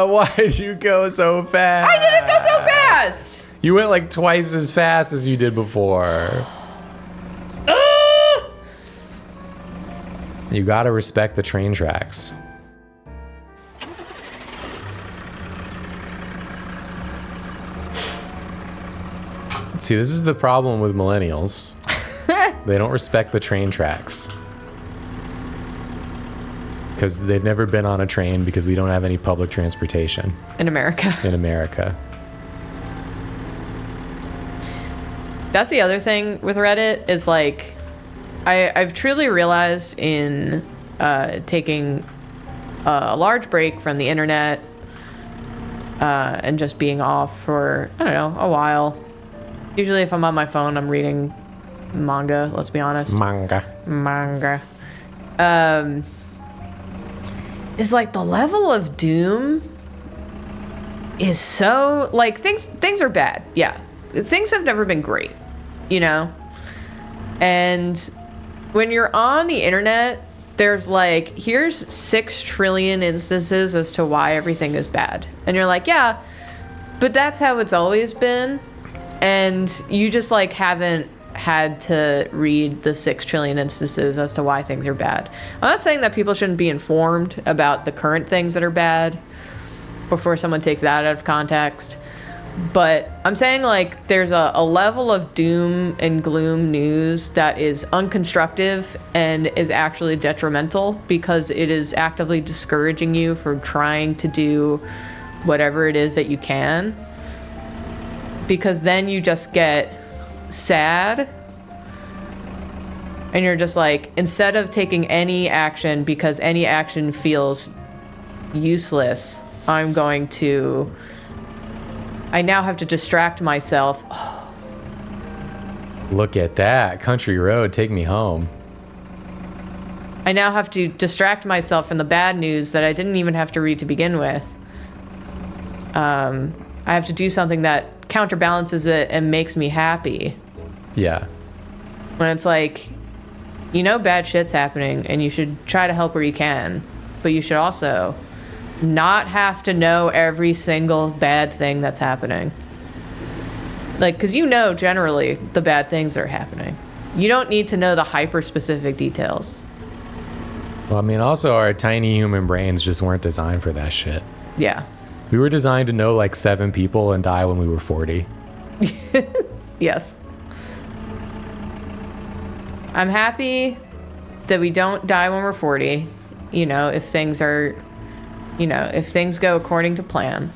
Why'd you go so fast? I didn't go so fast! You went like twice as fast as you did before. You gotta respect the train tracks. See, this is the problem with millennials. They don't respect the train tracks. Because they've never been on a train because we don't have any public transportation. In America. In America. That's the other thing with Reddit is like, I've truly realized in taking a large break from the internet and just being off for, I don't know, a while. Usually if I'm on my phone, I'm reading manga, let's be honest. Manga. Is like the level of doom is so, like, things are bad. Yeah. Things have never been great, you know? And when you're on the internet, there's like, here's 6 trillion instances as to why everything is bad. And you're like, yeah, but that's how it's always been. And you just like haven't had to read the 6 trillion instances as to why things are bad. I'm not saying that people shouldn't be informed about the current things that are bad before someone takes that out of context. But I'm saying like there's a level of doom and gloom news that is unconstructive and is actually detrimental because it is actively discouraging you from trying to do whatever it is that you can. Because then you just get sad and you're just like, instead of taking any action because any action feels useless, I now have to distract myself. Oh. Look at that. Country road, take me home. I now have to distract myself from the bad news that I didn't even have to read to begin with. I have to do something that counterbalances it and makes me happy. Yeah. When it's like, you know bad shit's happening and you should try to help where you can, but you should also not have to know every single bad thing that's happening. Like, because you know generally the bad things that are happening. You don't need to know the hyper-specific details. Well, I mean, also our tiny human brains just weren't designed for that shit. Yeah. We were designed to know like 7 people and die when we were 40. Yes. I'm happy that we don't die when we're 40. You know, if things go according to plan,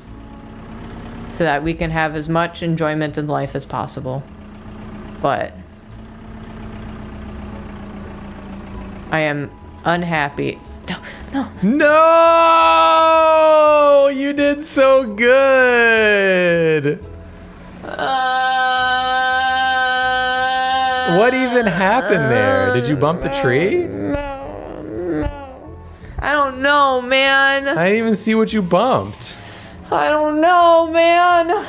so that we can have as much enjoyment in life as possible. But I am unhappy. No! You did so good! What even happened there? Did you bump the tree? No. I don't know, man. I didn't even see what you bumped. I don't know, man.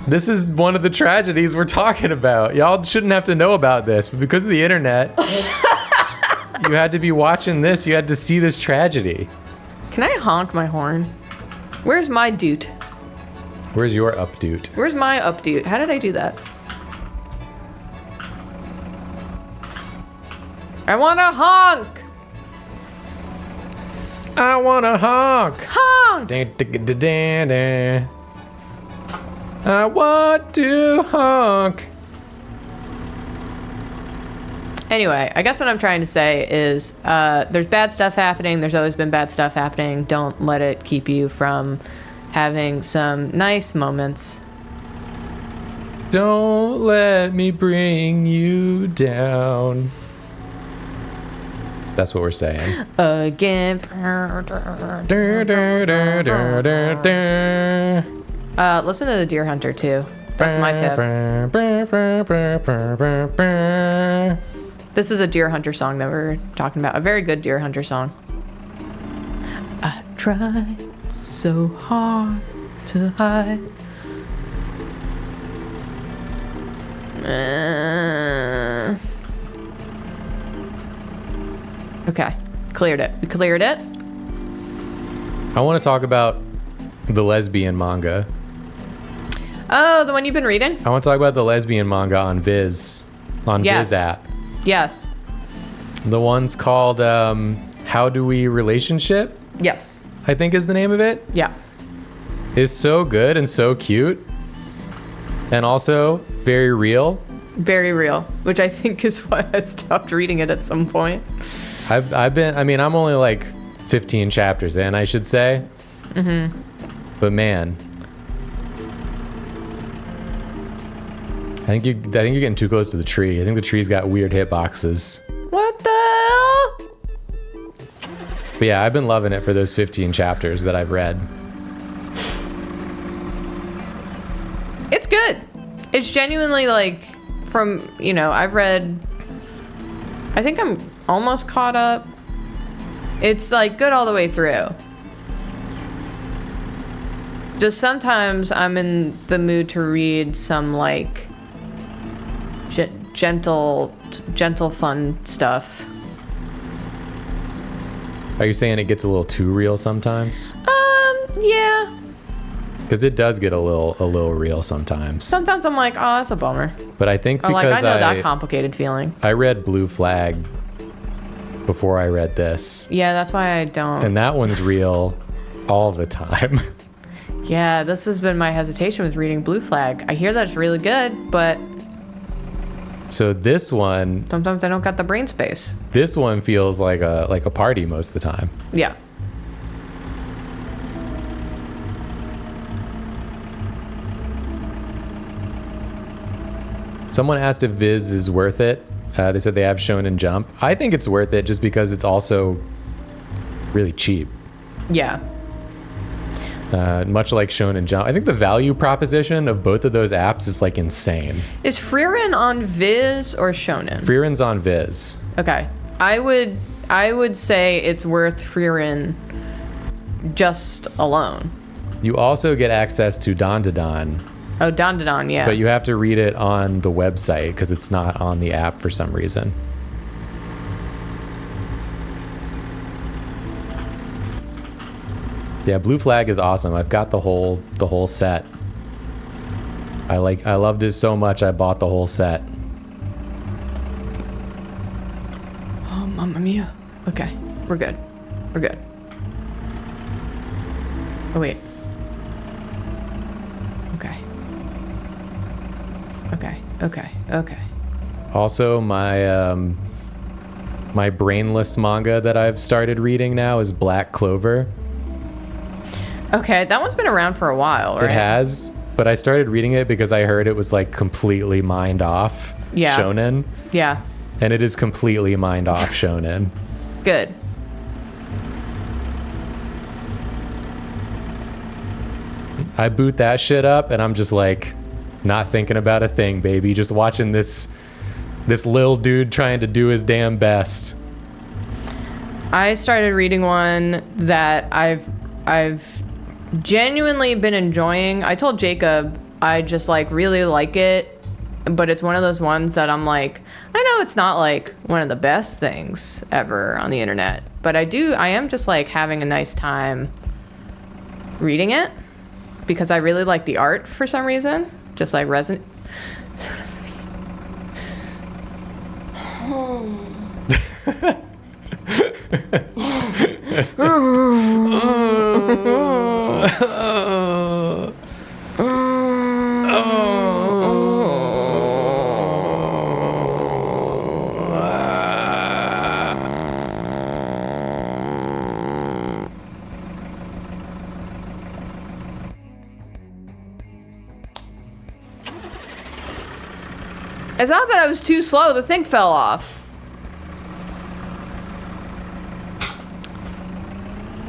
This is one of the tragedies we're talking about. Y'all shouldn't have to know about this, but because of the internet, you had to be watching this. You had to see this tragedy. Can I honk my horn? Where's my doot? Where's your updoot? Where's my updoot? How did I do that? I want to honk. I want to honk. Honk. I want to honk. Anyway, I guess what I'm trying to say is there's bad stuff happening. There's always been bad stuff happening. Don't let it keep you from having some nice moments. Don't let me bring you down. That's what we're saying. Again. Listen to the Deer Hunter too. That's my tip. This is a Deer Hunter song that we're talking about. A very good Deer Hunter song. I tried so hard to hide. Okay, cleared it. We cleared it. I want to talk about the lesbian manga. Oh, the one you've been reading? I want to talk about the lesbian manga on Viz app. Yes. The one's called How Do We Relationship? Yes. I think is the name of it. Yeah. It's so good and so cute. And also very real. Very real, which I think is why I stopped reading it at some point. I'm only like 15 chapters in, I should say. Mm-hmm. But man, I think you're getting too close to the tree. I think the tree's got weird hitboxes. What the hell? But yeah, I've been loving it for those 15 chapters that I've read. It's good. It's genuinely like from, I've read, I think I'm almost caught up. It's like good all the way through. Just sometimes I'm in the mood to read some like gentle fun stuff. Are you saying it gets a little too real sometimes? Yeah. Because it does get a little real sometimes. Sometimes I'm like, oh, that's a bummer. But I think because I know that complicated feeling. I read Blue Flag before I read this. Yeah, that's why I don't. And that one's real all the time. Yeah, this has been my hesitation with reading Blue Flag. I hear that it's really good, but so this one, sometimes I don't got the brain space. This one feels like a party most of the time. Yeah. Someone asked if Viz is worth it. They said they have Shonen Jump. I think it's worth it just because it's also really cheap. Yeah. Much like Shonen Jump. I think the value proposition of both of those apps is like insane. Is Frieren on Viz or Shonen? Frieren's on Viz. Okay. I would say it's worth Frieren just alone. You also get access to Dandadan. Oh, Dandadan, yeah. But you have to read it on the website because it's not on the app for some reason. Yeah, Blue Flag is awesome. I've got the whole set. I loved it so much I bought the whole set. Oh, Mamma Mia. Okay, we're good. We're good. Oh, wait. Okay. Okay. Also, my brainless manga that I've started reading now is Black Clover. Okay, that one's been around for a while, right? It has, but I started reading it because I heard it was like completely mind off shonen. Yeah. And it is completely mind off shonen. Good. I boot that shit up and I'm just like not thinking about a thing, baby. Just watching this lil dude trying to do his damn best. I started reading one that I've genuinely been enjoying. I told Jacob I just like really like it, but it's one of those ones that I'm like, I know it's not like one of the best things ever on the internet, but I am just like having a nice time reading it because I really like the art for some reason. Just like resonant. It's not that I was too slow. The thing fell off.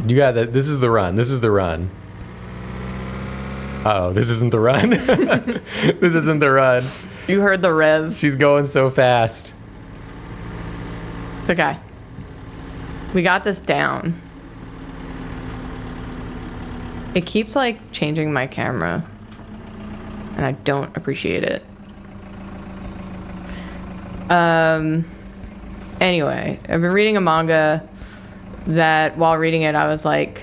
You got that. This is the run. Uh-oh, this isn't the run. This isn't the run. You heard the rev. She's going so fast. It's okay. We got this down. It keeps like changing my camera. And I don't appreciate it. Anyway, I've been reading a manga that while reading it, I was like,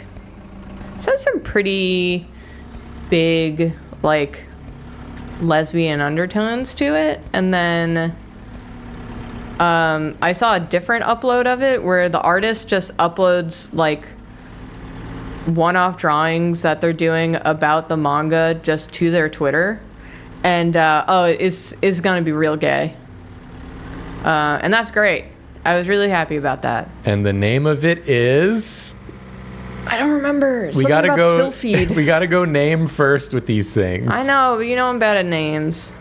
this has some pretty big, like, lesbian undertones to it. And then I saw a different upload of it where the artist just uploads like one-off drawings that they're doing about the manga just to their Twitter. And it's gonna be real gay. And that's great. I was really happy about that. And the name of it is... I don't remember. We gotta go. Sylphide. We gotta go name first with these things. I know, but I'm bad at names.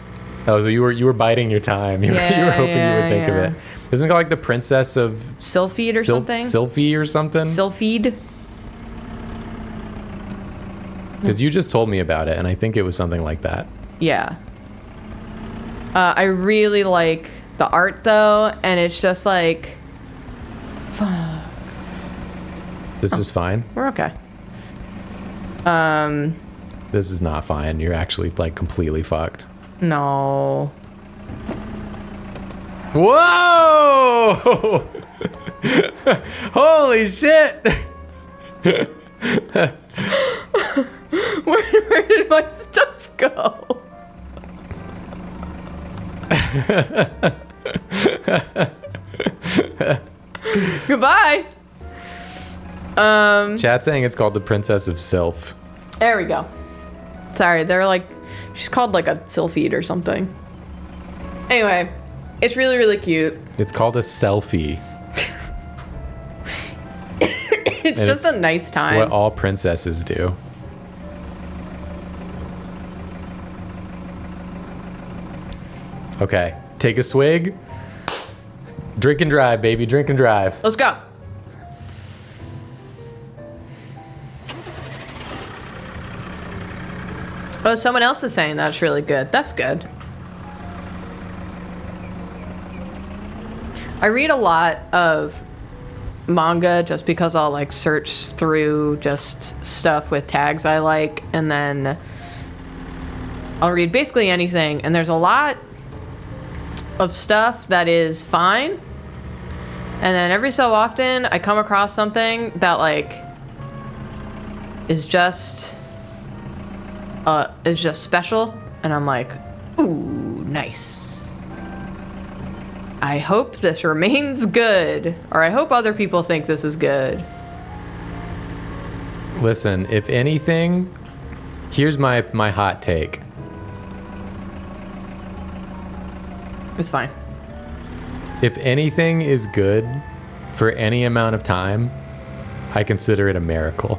Oh, so you were biding your time. You were hoping you would think of it. Isn't it called like the Princess of Sylphide or something? Sylphie or something? Sylphide. Because you just told me about it, and I think it was something like that. Yeah. I really like the art though, and it's just like, fuck. This is fine. We're okay. This is not fine. You're actually like completely fucked. No. Whoa! Holy shit! Where did my stuff go? Goodbye. Chat saying it's called the Princess of Sylph. There we go. Sorry, they're like, she's called like a sylphide or something. Anyway, it's really, really cute. It's called a selfie. It's just a nice time. What all princesses do. Okay, take a swig. Drink and drive, baby. Drink and drive. Let's go. Oh, someone else is saying that's really good. That's good. I read a lot of manga just because I'll like search through just stuff with tags I like, and then I'll read basically anything, and there's a lot of stuff that is fine, and then every so often I come across something that like is just special, and I'm like, ooh, nice. I hope this remains good, or I hope other people think this is good. Listen, if anything, here's my hot take. It's fine. If anything is good for any amount of time, I consider it a miracle.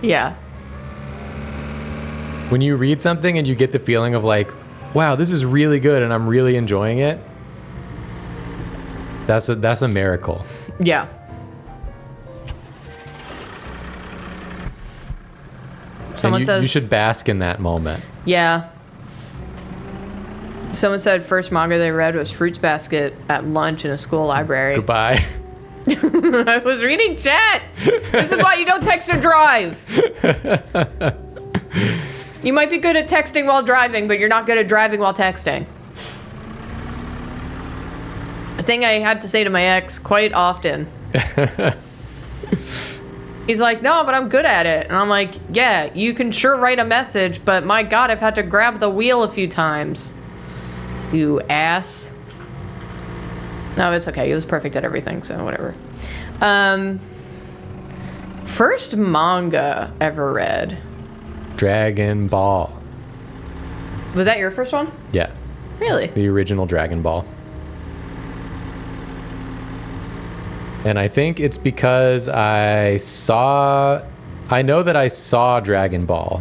Yeah. When you read something and you get the feeling of like, wow, this is really good and I'm really enjoying it, that's a miracle. Yeah. Someone says you should bask in that moment. Yeah. Someone said first manga they read was Fruits Basket at lunch in a school library. Goodbye. I was reading chat. This is why you don't text or drive. You might be good at texting while driving, but you're not good at driving while texting. A thing I had to say to my ex quite often. He's like, no, but I'm good at it. And I'm like, yeah, you can sure write a message, but my God, I've had to grab the wheel a few times. You ass. No, it's okay. He was perfect at everything, so whatever. First manga ever read. Dragon Ball. Was that your first one? Yeah. Really? The original Dragon Ball. And I think it's because I know that I saw Dragon Ball.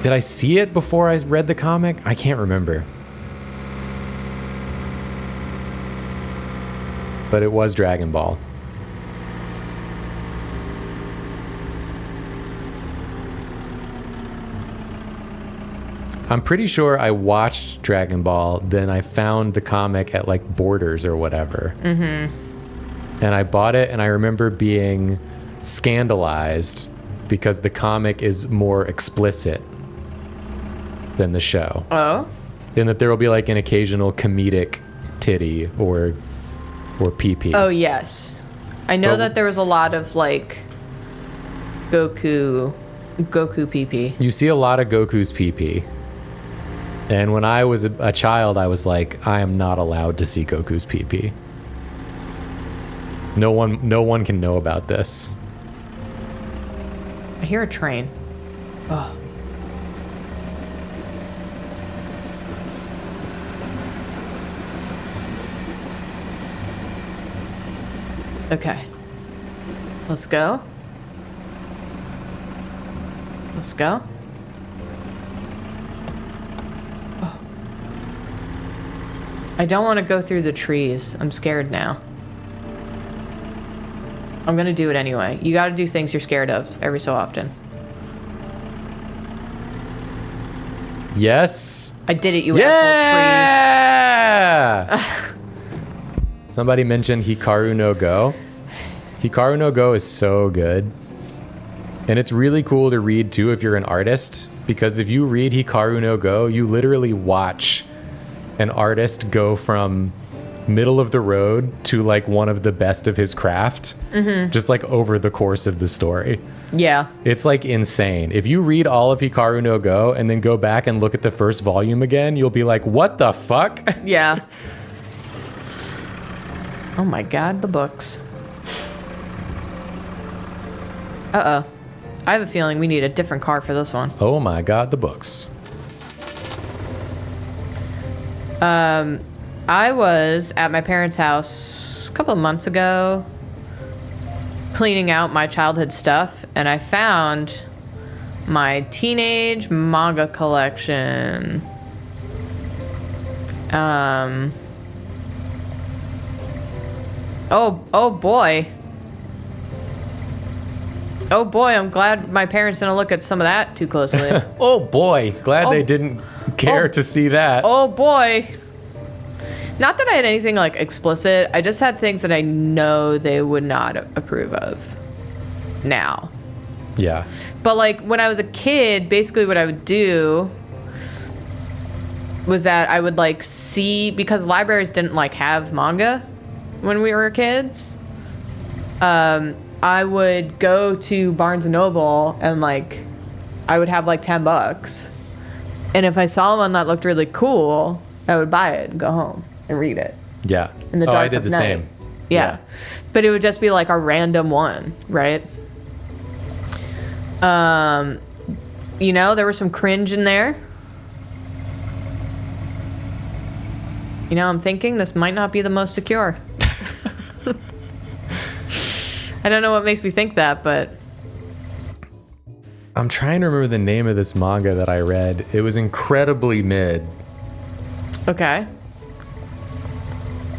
Did I see it before I read the comic? I can't remember. But it was Dragon Ball. I'm pretty sure I watched Dragon Ball, then I found the comic at like Borders or whatever. Mm-hmm. And I bought it, and I remember being scandalized because the comic is more explicit than the show. Oh. In that there will be like an occasional comedic titty or pee-pee. Oh, yes. I know that there was a lot of like Goku Goku PP. You see a lot of Goku's PP. And when I was a child, I was like, I am not allowed to see Goku's PP. No one can know about this. I hear a train. Oh. Okay. Let's go. Let's go. Oh. I don't want to go through the trees. I'm scared now. I'm gonna do it anyway. You gotta do things you're scared of every so often. Yes. I did it, you asshole trees. Somebody mentioned Hikaru no Go. Hikaru no Go is so good. And it's really cool to read too if you're an artist, because if you read Hikaru no Go, you literally watch an artist go from middle of the road to like one of the best of his craft, just like over the course of the story. Yeah. It's like insane. If you read all of Hikaru no Go and then go back and look at the first volume again, you'll be like, what the fuck? Yeah. Oh my god, the books. Uh-oh. I have a feeling we need a different car for this one. Oh my god, the books. I was at my parents' house a couple of months ago cleaning out my childhood stuff, and I found my teenage manga collection. Oh boy. Oh boy, I'm glad my parents didn't look at some of that too closely. Oh boy, glad they didn't care to see that. Oh boy. Not that I had anything like explicit. I just had things that I know they would not approve of now. Yeah. But like when I was a kid, basically what I would do was that I would like see, because libraries didn't like have manga when we were kids. I would go to Barnes and Noble and like I would have like $10. And if I saw one that looked really cool, I would buy it and go home and read it. Yeah. In the dark I did of the night. same. Yeah. But it would just be like a random one, right? You know, there was some cringe in there. You know, I'm thinking this might not be the most secure. I don't know what makes me think that, but I'm trying to remember the name of this manga that I read. It was incredibly mid. okay.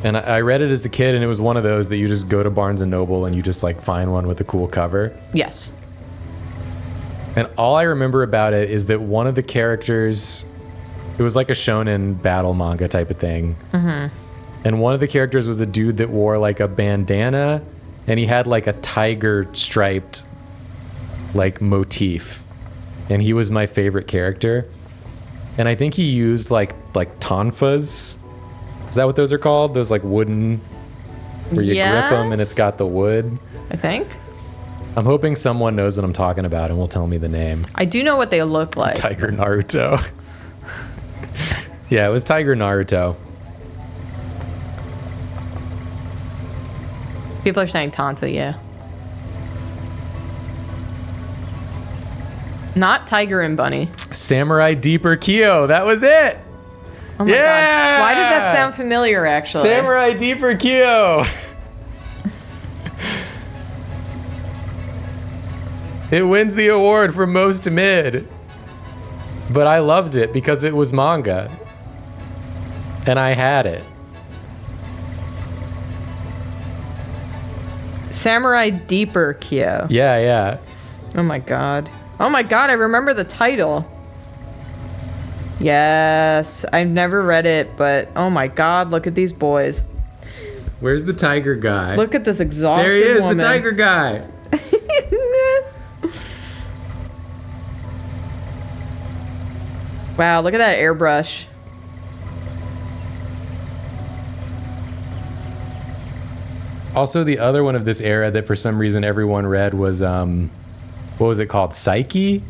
And I read it as a kid, and it was one of those that you just go to Barnes and Noble and you just like find one with a cool cover. Yes. And all I remember about it is that one of the characters, it was like a shonen battle manga type of thing. Mm-hmm. And one of the characters was a dude that wore like a bandana, and he had like a tiger striped like motif. And he was my favorite character. And I think he used like tonfas. Is that what those are called? Those like wooden, where you grip them and it's got the wood. I think. I'm hoping someone knows what I'm talking about and will tell me the name. I do know what they look like. Tiger Naruto. Yeah, it was Tiger Naruto. People are saying Tonfa, yeah. Not Tiger and Bunny. Samurai Deeper Kyo. That was it. Oh my god. Why does that sound familiar, actually? Samurai Deeper Kyo. It wins the award for most mid. But I loved it because it was manga. And I had it. Samurai Deeper Kyo. Yeah, yeah. Oh my god. Oh my god, I remember the title. Yes, I've never read it, but oh my god, look at these boys. Where's the tiger guy? Look at this exhausted There he is, woman. the tiger guy. Wow, look at that airbrush. Also, the other one of this era that for some reason everyone read was what was it called? Psyche?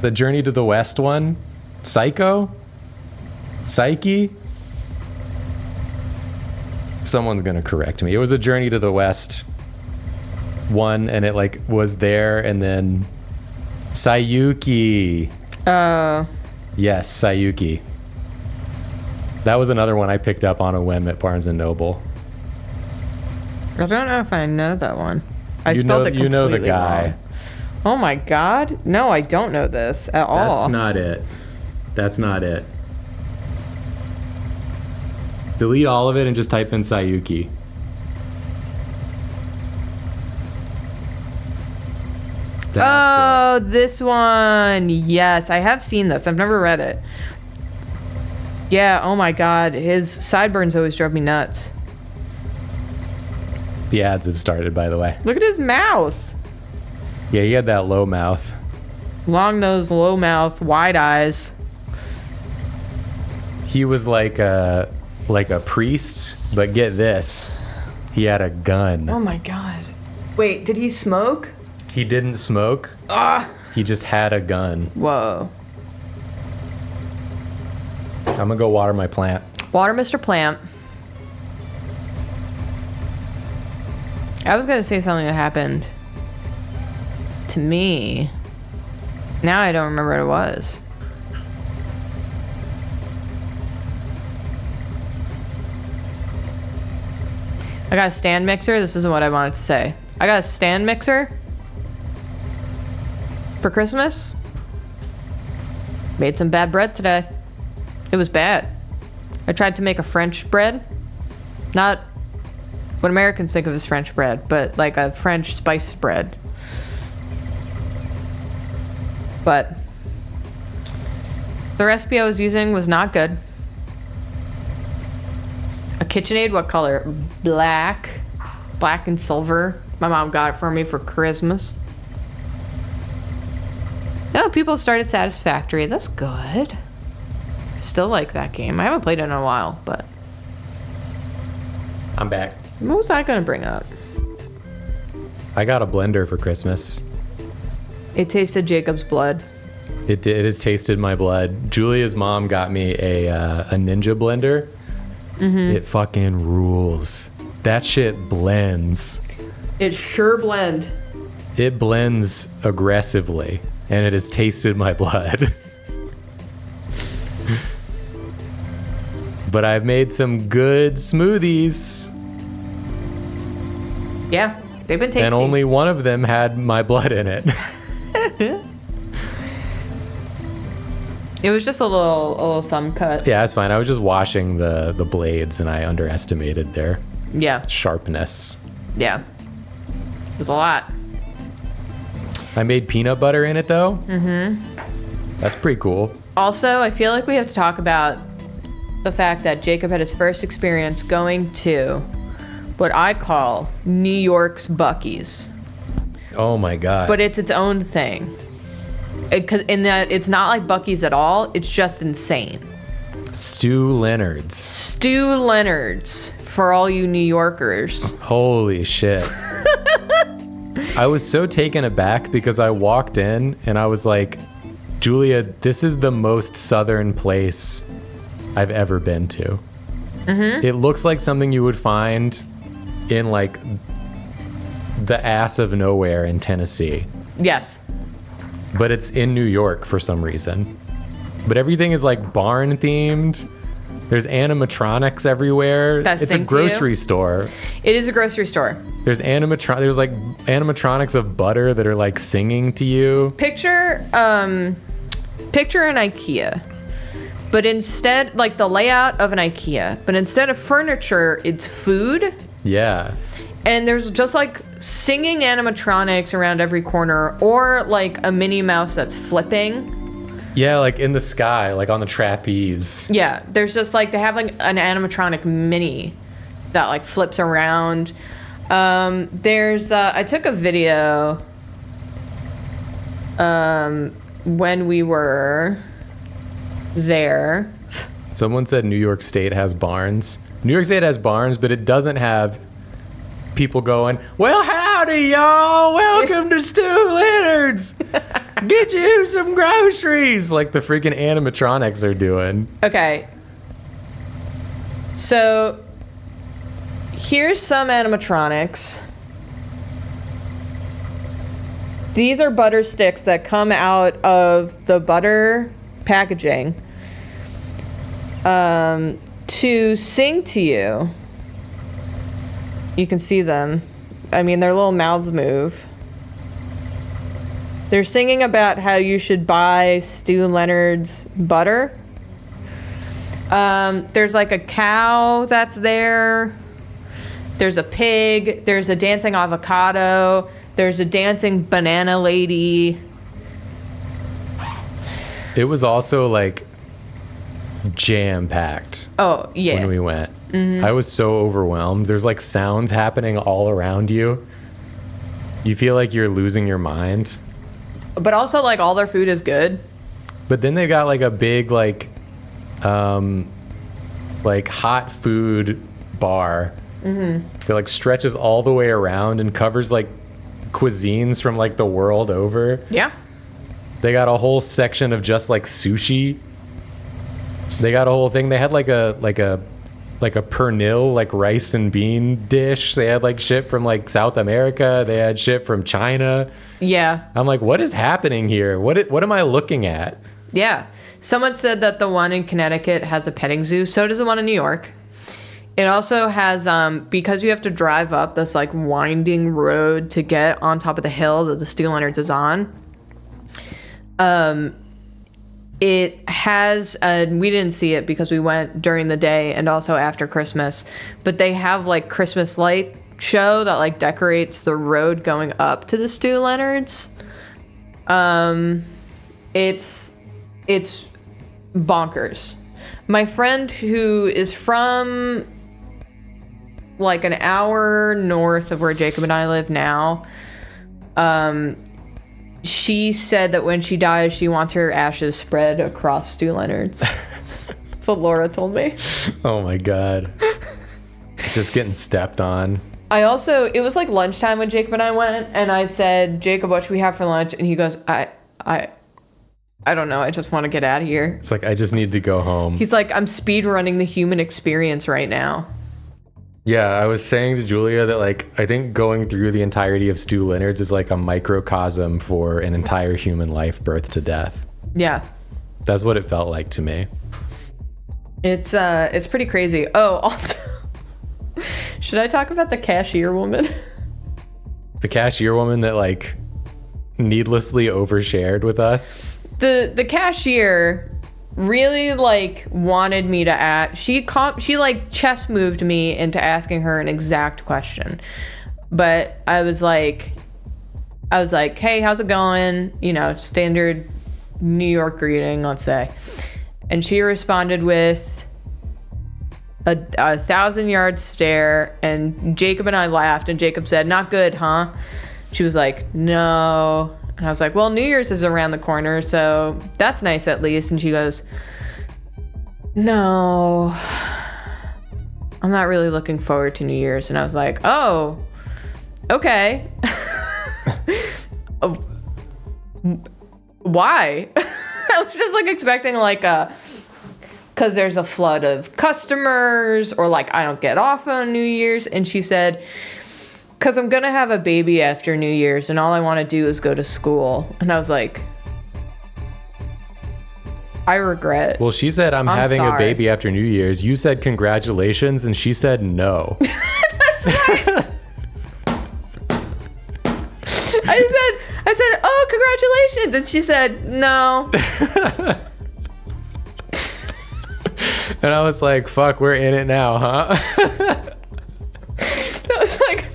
The Journey to the West one? Psycho? Psyche? Someone's gonna correct me. It was a Journey to the West one, and it like was there, and then Sayuki. Yes, Sayuki. That was another one I picked up on a whim at Barnes and Noble. I don't know if I know that one. I You spelled know, it completely you know the guy. wrong. Oh my god. No, I don't know this at all. That's not it. That's not it. Delete all of it and just type in Sayuki. Oh, this one. Yes, I have seen this. I've never read it. Yeah, oh my god. His sideburns always drove me nuts. The ads have started, by the way. Look at his mouth. Yeah, he had that low mouth. Long nose, low mouth, wide eyes. He was like a priest, but get this. He had a gun. Oh my god. Wait, did he smoke? He didn't smoke. He just had a gun. Whoa. I'm gonna go water my plant. Water Mr. Plant. I was gonna say something that happened to me. Now I don't remember what it was. I got a stand mixer. This isn't what I wanted to say. I got a stand mixer for Christmas. Made some bad bread today. It was bad. I tried to make a French bread. Not what Americans think of as French bread, but like a French spiced bread. But the recipe I was using was not good. A KitchenAid, what color? Black. Black and silver. My mom got it for me for Christmas. No, people started Satisfactory. That's good. Still like that game. I haven't played it in a while, but... I'm back. What was I going to bring up? I got a blender for Christmas. It tasted Jacob's blood. It did. It has tasted my blood. Julia's mom got me a Ninja blender. Mm-hmm. It fucking rules. That shit blends. It sure blend. It blends aggressively, and it has tasted my blood. But I've made some good smoothies. Yeah, they've been tasty. And only one of them had my blood in it. It was just a little thumb cut. Yeah, that's fine. I was just washing the blades, and I underestimated their sharpness. Yeah. It was a lot. I made peanut butter in it, though. Mm-hmm. That's pretty cool. Also, I feel like we have to talk about the fact that Jacob had his first experience going to what I call New York's Buc-ee's. Oh, my God. But it's its own thing. In that it's not like Buc-ee's at all. It's just insane. Stu Leonard's. Stu Leonard's for all you New Yorkers. Holy shit. I was so taken aback because I walked in and I was like, Julia, this is the most southern place I've ever been to. Mm-hmm. It looks like something you would find in like the ass of nowhere in Tennessee. Yes. But it's in New York for some reason. But everything is like barn themed. There's animatronics everywhere. It's a grocery store. It is a grocery store. There's like animatronics of butter that are like singing to you. Picture an IKEA. But instead, like the layout of an IKEA, but instead of furniture, it's food. Yeah. And there's just like singing animatronics around every corner, or like a Minnie Mouse that's flipping. Yeah, like in the sky, like on the trapeze. Yeah, there's just like, they have like an animatronic Minnie that like flips around. I took a video when we were there. Someone said New York State has barns. New York State has barns, but it doesn't have people going, well, how? Howdy, y'all. Welcome to Stu Leonard's. Get you some groceries. Like the freaking animatronics are doing. Okay. So, here's some animatronics. These are butter sticks that come out of the butter packaging to sing to you. You can see them. I mean, their little mouths move. They're singing about how you should buy Stu Leonard's butter. There's like a cow that's there. There's a pig. There's a dancing avocado. There's a dancing banana lady. It was also like jam-packed. Oh, yeah. When we went. I was so overwhelmed. There's like sounds happening all around you. You feel like you're losing your mind. But also, like, all their food is good. But then they got like a big like hot food bar that like stretches all the way around and covers like cuisines from like the world over. Yeah. They got a whole section of just like sushi. They got a whole thing. They had like a pernil, like rice and bean dish. They had like shit from like South America. They had shit from China. Yeah. I'm like, what is happening here? What am I looking at? Yeah. Someone said that the one in Connecticut has a petting zoo. So does the one in New York. It also has, because you have to drive up this like winding road to get on top of the hill that the Stu Leonard's is on. It has, we didn't see it because we went during the day and also after Christmas, but they have like Christmas light show that like decorates the road going up to the Stu Leonard's. It's bonkers. My friend who is from like an hour north of where Jacob and I live now, she said that when she dies, she wants her ashes spread across Stu Leonard's. That's what Laura told me. Oh my God. Just getting stepped on. It was like lunchtime when Jacob and I went, and I said, Jacob, what should we have for lunch? And he goes, I don't know. I just want to get out of here. It's like, I just need to go home. He's like, I'm speed running the human experience right now. Yeah, I was saying to Julia that like, I think going through the entirety of Stu Leonard's is like a microcosm for an entire human life, birth to death. Yeah. That's what it felt like to me. It's pretty crazy. Oh, also, should I talk about the cashier woman? The cashier woman that like needlessly overshared with us. The cashier really like wanted me to ask. She like chess moved me into asking her an exact question. But I was like, hey, how's it going? You know, standard New York greeting, let's say. And she responded with a 1,000-yard stare, and Jacob and I laughed, and Jacob said, not good, huh? She was like, no. And I was like, well, New Year's is around the corner, so that's nice at least. And she goes, no, I'm not really looking forward to New Year's. And I was like, oh, okay. Why? I was just like expecting like because there's a flood of customers, or like I don't get off on New Year's. And she said, because I'm going to have a baby after New Year's and all I want to do is go to school. And I was like, I regret. Well, she said, I'm having sorry. a baby after New Year's. You said congratulations, and she said no. That's right. I said, oh, congratulations. And she said, no. And I was like, fuck, we're in it now, huh? I was like,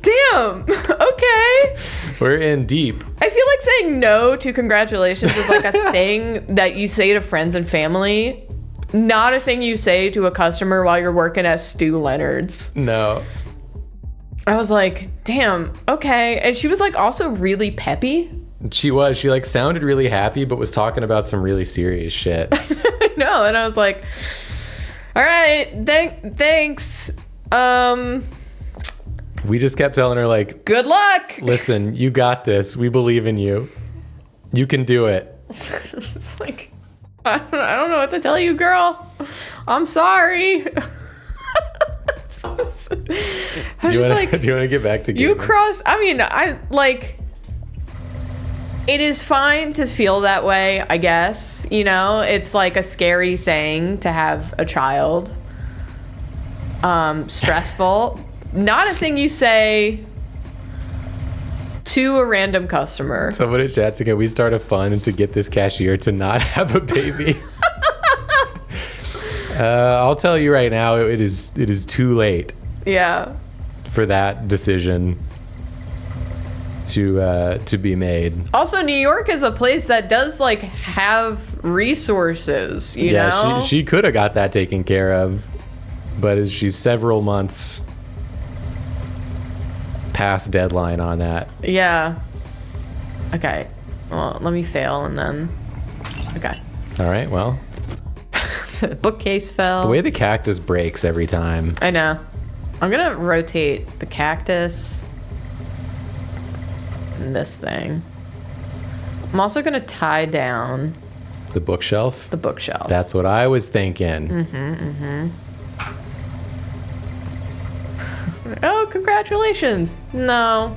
damn, okay. We're in deep. I feel like saying no to congratulations is like a thing that you say to friends and family, not a thing you say to a customer while you're working at Stu Leonard's. No. I was like, damn, okay. And she was like also really peppy. She like sounded really happy, but was talking about some really serious shit. No, and I was like, all right, thanks. We just kept telling her, like, Good luck. listen, you got this. We believe in you. You can do it. It's like, I don't know what to tell you, girl. I'm sorry. I'm just like, do you want to get back to you gaming? crossed. I mean, it is fine to feel that way, I guess. You know, it's like a scary thing to have a child. Stressful. Not a thing you say to a random customer. Someone in chat again, we start a fund to get this cashier to not have a baby. I'll tell you right now, it is too late. Yeah. For that decision to be made. Also, New York is a place that does like have resources, you know? She could have got that taken care of, but she's several months past deadline on that. Yeah. Okay. Well, let me fail and then. Okay. All right, well. The bookcase fell. The way the cactus breaks every time. I know. I'm gonna rotate the cactus and this thing. I'm also gonna tie down The bookshelf? the bookshelf. That's what I was thinking. Oh, congratulations. No.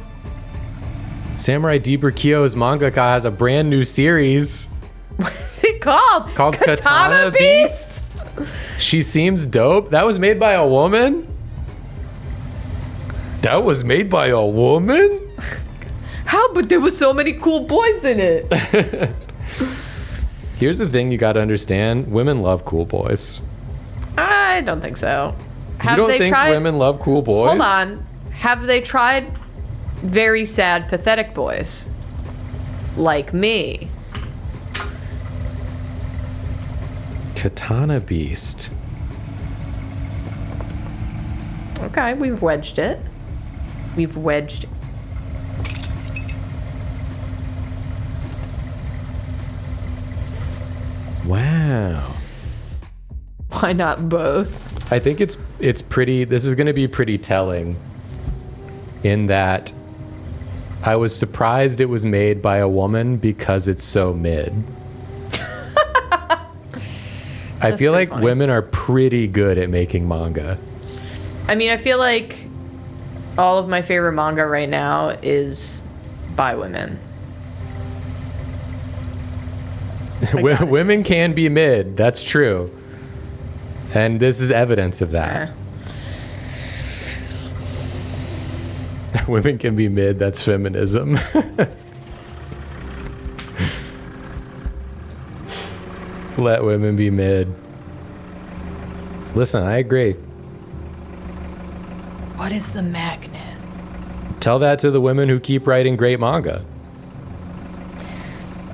Samurai Deeper Kyo's mangaka has a brand new series What's it called? called Katana Beast. She seems dope. That was made by a woman? That was made by a woman? How? But there was so many cool boys in it. Here's the thing you got to understand. Women love cool boys. I don't think so. You don't think women love cool boys? Hold on. Have they tried very sad, pathetic boys? Like me. Katana Beast. Okay, we've wedged it. We've wedged. Wow. Why not both? I think it's pretty, this is going to be pretty telling in that I was surprised it was made by a woman because it's so mid. I feel like funny. women are pretty good at making manga. I mean, I feel like all of my favorite manga right now is by women. Women can be mid, that's true. And this is evidence of that. Women can be mid, that's feminism. Let women be mid. Listen, I agree. What is the magnet? Tell that to the women who keep writing great manga.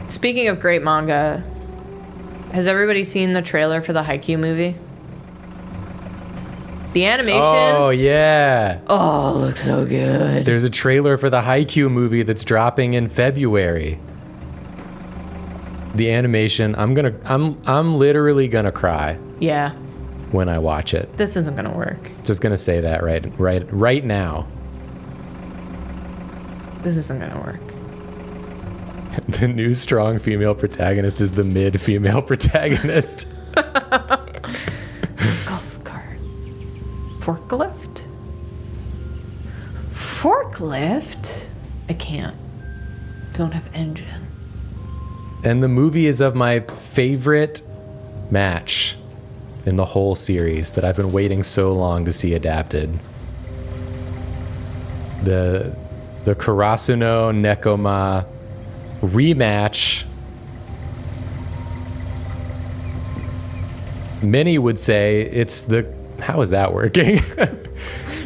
Speaking of great manga, has everybody seen the trailer for the Haikyuu movie? The animation. Oh, yeah. Oh, it looks so good. There's a trailer for the Haikyuu movie that's dropping in February. The animation, I'm literally gonna cry Yeah, when I watch it. this isn't gonna work. Just gonna say that right now. This isn't gonna work. The new strong female protagonist is the mid female protagonist. Golf cart. Forklift? Forklift? I can't. Don't have engine. And the movie is of my favorite match in the whole series that I've been waiting so long to see adapted. The Karasuno Nekoma rematch. Many would say it's the... How is that working?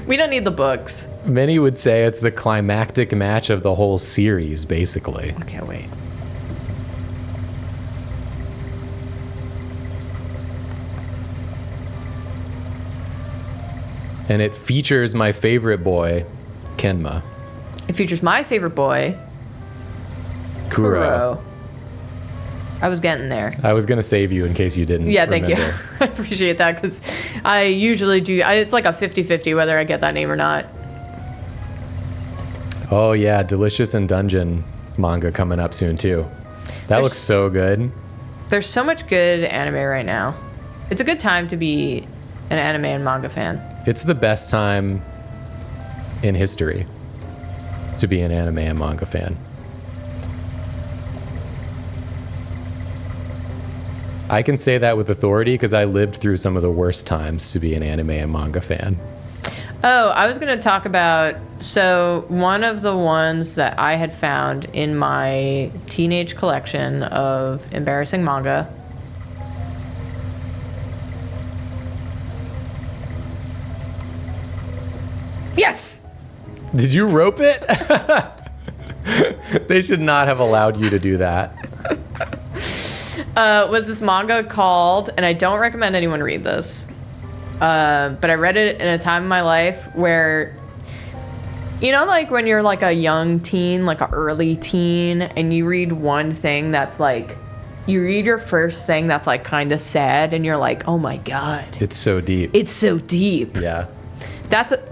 We don't need the books. Many would say it's the climactic match of the whole series, basically. Okay, wait. And it features my favorite boy, Kenma. It features my favorite boy, Kuro. I was getting there. I was going to save you in case you didn't Yeah, thank you. remember. I appreciate that because I usually do. It's like a 50-50 whether I get that name or not. Oh yeah, Delicious in Dungeon manga coming up soon too. That looks so good. There's so much good anime right now. It's a good time to be an anime and manga fan. It's the best time in history to be an anime and manga fan. I can say that with authority because I lived through some of the worst times to be an anime and manga fan. Oh, I was going to talk about, so one of the ones that I had found in my teenage collection of embarrassing manga. Yes! Did you rope it? They should not have allowed you to do that. Was this manga called, and I don't recommend anyone read this, but I read it in a time in my life where, you know, like when you're like a young teen, like an early teen, and you read one thing that's like, you read your first thing that's like kind of sad, and you're like, oh my God. It's so deep. It's so deep. Yeah. That's what...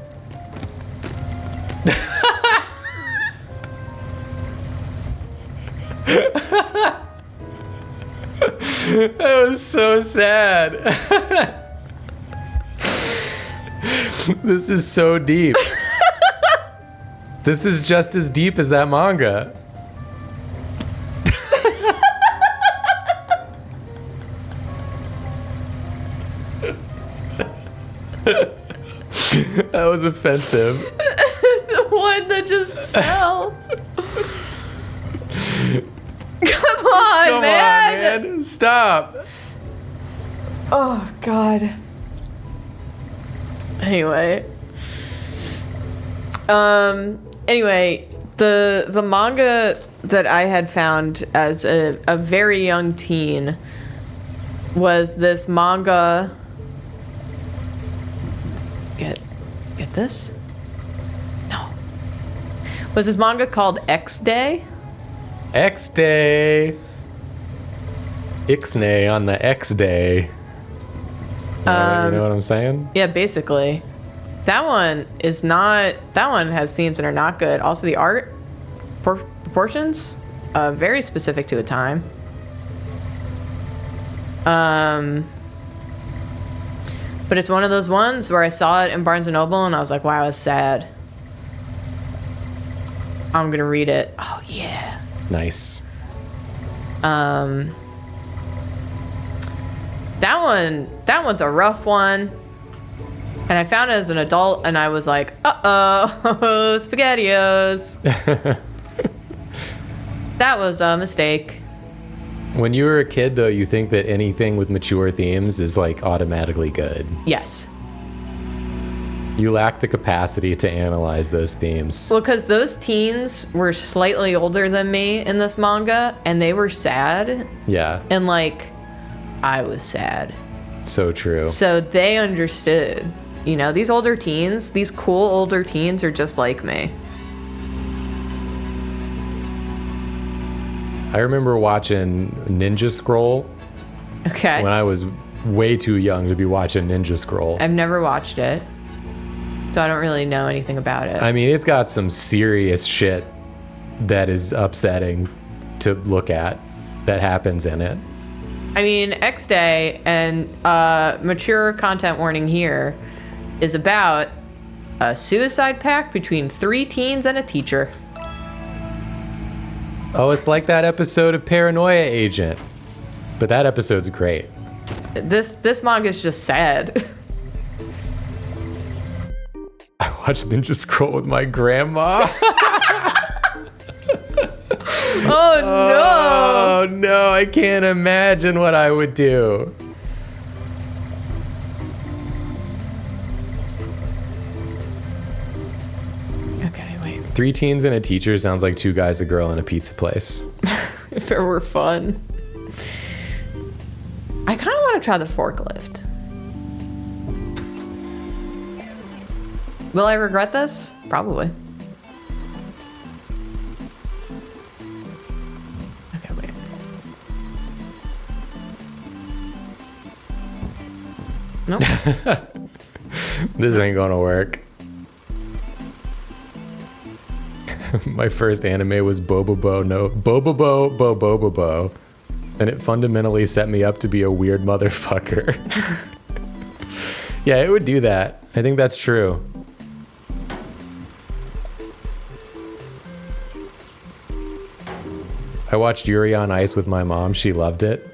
That was so sad. This is so deep. This is just as deep as that manga. That was offensive. The one that just fell. Come on, man. Stop. Oh, God. Anyway. Anyway, the manga that I had found as a very young teen was this manga. Get this? No. Was this manga called X Day? X Day. Ixnay on the X Day. You know what I'm saying? Yeah, basically. That one has themes that are not good. Also, the art proportions, very specific to a time. But it's one of those ones where I saw it in Barnes & Noble and I was like, wow, it's sad. I'm going to read it. Oh, yeah. Nice. That one's a rough one. And I found it as an adult and I was like, uh-oh, SpaghettiOs. That was a mistake. When you were a kid, though, you think that anything with mature themes is like automatically good. Yes. You lack the capacity to analyze those themes. Well, because those teens were slightly older than me in this manga, and they were sad. Yeah. And, like, I was sad. So true. So they understood. You know, these older teens, these cool older teens are just like me. I remember watching Ninja Scroll Okay. when I was way too young to be watching Ninja Scroll. I've never watched it, so I don't really know anything about it. I mean, it's got some serious shit that is upsetting to look at that happens in it. I mean, X Day and mature content warning here is about a suicide pact between 3 teens and a teacher. Oh, it's like that episode of Paranoia Agent. But that episode's great. This manga is just sad. I watched Ninja Scroll with my grandma. Oh no! Oh no, I can't imagine what I would do. Okay, wait. 3 teens and a teacher sounds like 2 guys, a girl, and a pizza place. If it were fun. I kind of want to try the forklift. Will I regret this? Probably. Okay, wait. Nope. This ain't gonna work. My first anime was Bobobo no Bobobo Bobobo, and it fundamentally set me up to be a weird motherfucker. Yeah, it would do that. I think that's true. I watched Yuri on Ice with my mom. She loved it.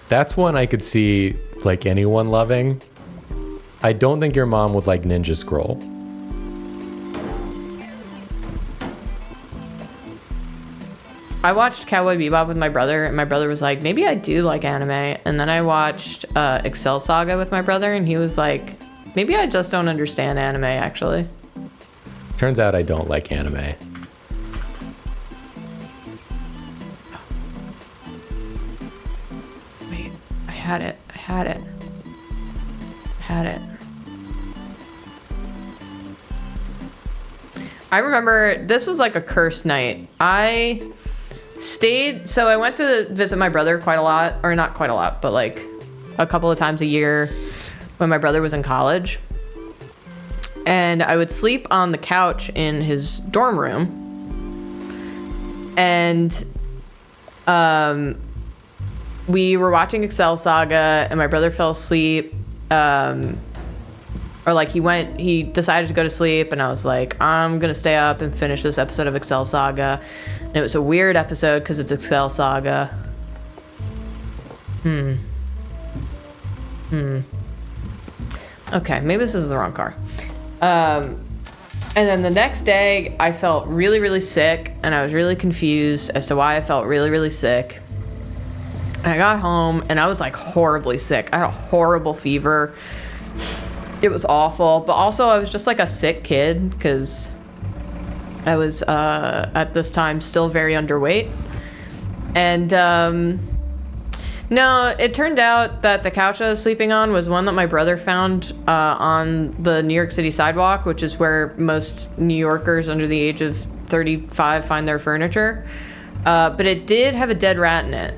That's one I could see like anyone loving. I don't think your mom would like Ninja Scroll. I watched Cowboy Bebop with my brother, and my brother was like, maybe I do like anime. And then I watched Excel Saga with my brother, and he was like, maybe I just don't understand anime, actually. Turns out I don't like anime. Wait, I had it. I remember this was like a cursed night. I went to visit my brother quite a lot, or not quite a lot, but like a couple of times a year when my brother was in college. And I would sleep on the couch in his dorm room. And we were watching Excel Saga, and my brother fell asleep. Or like he decided to go to sleep, and I was like, I'm gonna stay up and finish this episode of Excel Saga. And it was a weird episode because it's Excel Saga. Okay, maybe this is the wrong car. And then the next day, I felt really, really sick, and I was really confused as to why I felt really, really sick. And I got home, and I was like horribly sick. I had a horrible fever. It was awful, but also I was just like a sick kid because I was at this time still very underweight. And no, it turned out that the couch I was sleeping on was one that my brother found on the New York City sidewalk, which is where most New Yorkers under the age of 35 find their furniture. But it did have a dead rat in it.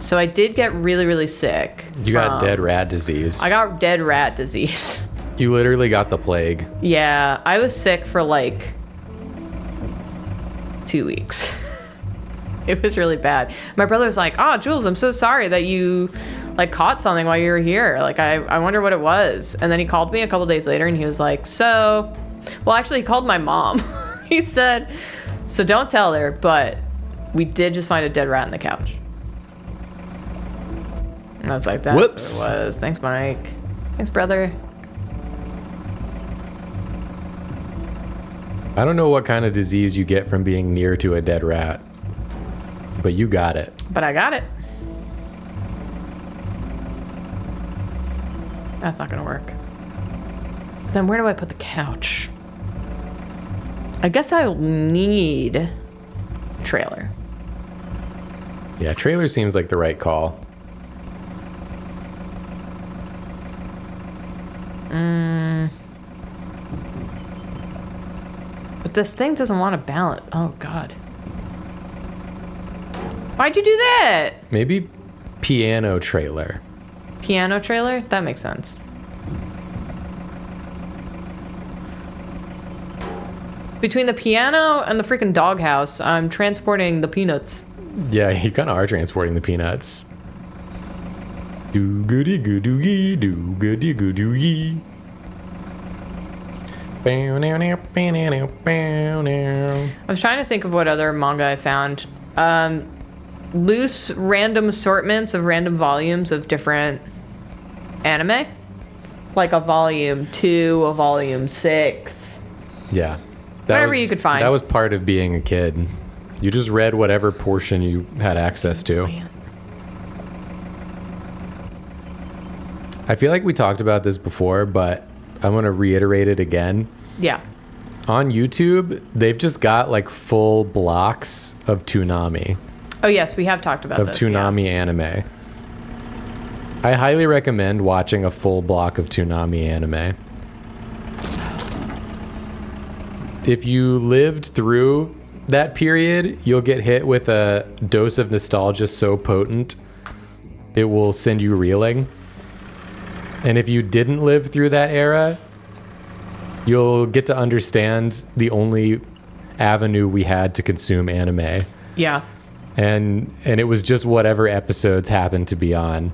So I did get really, really sick. You got dead rat disease. I got dead rat disease. You literally got the plague. Yeah, I was sick for like 2 weeks. It was really bad. My brother was like, oh, Jules, I'm so sorry that you like caught something while you were here. Like, I wonder what it was. And then he called me a couple days later, and he was like, actually he called my mom. He said, so don't tell her, but we did just find a dead rat in the couch. And I was like, that's Whoops. what it was. Thanks, Mike. Thanks, brother. I don't know what kind of disease you get from being near to a dead rat, but you got it. But I got it. That's not gonna work. But then where do I put the couch? I guess I'll need a trailer. Yeah, trailer seems like the right call. But this thing doesn't want to balance. Oh, God. Why'd you do that? Maybe piano trailer. Piano trailer? That makes sense. Between the piano and the freaking doghouse, I'm transporting the peanuts. Yeah, you kind of are transporting the peanuts. Do goody goody do goody goody. I was trying to think of what other manga I found. Loose random assortments of random volumes of different anime. Like a volume 2, a volume 6. Yeah. Whatever you could find. That was part of being a kid. You just read whatever portion you had access to. Man. I feel like we talked about this before, but I'm going to reiterate it again. Yeah. On YouTube, they've just got like full blocks of Toonami. Oh, yes, we have talked about Of this. Toonami anime. I highly recommend watching a full block of Toonami anime. If you lived through that period, you'll get hit with a dose of nostalgia so potent, it will send you reeling. And if you didn't live through that era, you'll get to understand the only avenue we had to consume anime. Yeah. And it was just whatever episodes happened to be on.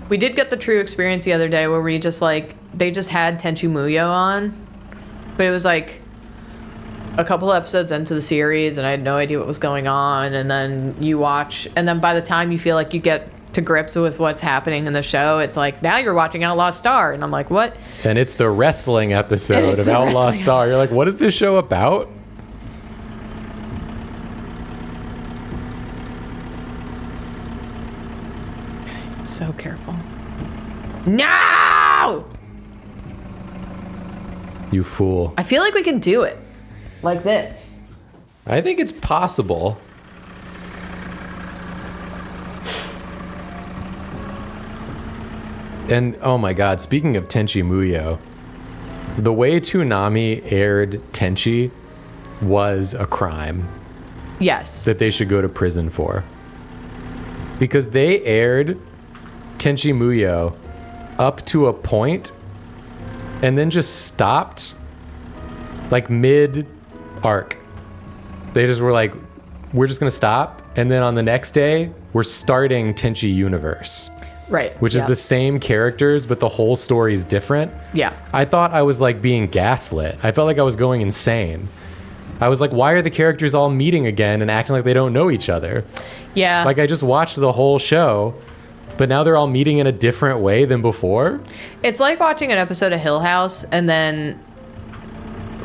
We did get the true experience the other day where we just like, they just had Tenchi Muyo on, but it was like a couple episodes into the series and I had no idea what was going on. And then you watch, and then by the time you feel like you get to grips with what's happening in the show, it's like, now you're watching Outlaw Star. And I'm like, what? And it's the wrestling episode of Outlaw Star. You're like, what is this show about? So careful. No! You fool. I feel like we can do it. Like this. I think it's possible. And oh my god, speaking of Tenchi Muyo, the way Toonami aired Tenchi was a crime Yes. that they should go to prison for. Because they aired Tenchi Muyo up to a point and then just stopped like mid arc. They just were like, we're just gonna stop, and then on the next day we're starting Tenchi Universe. Right. Which is the same characters, but the whole story is different. Yeah. I thought I was like being gaslit. I felt like I was going insane. I was like, why are the characters all meeting again and acting like they don't know each other? Yeah. Like I just watched the whole show, but now they're all meeting in a different way than before. It's like watching an episode of Hill House and then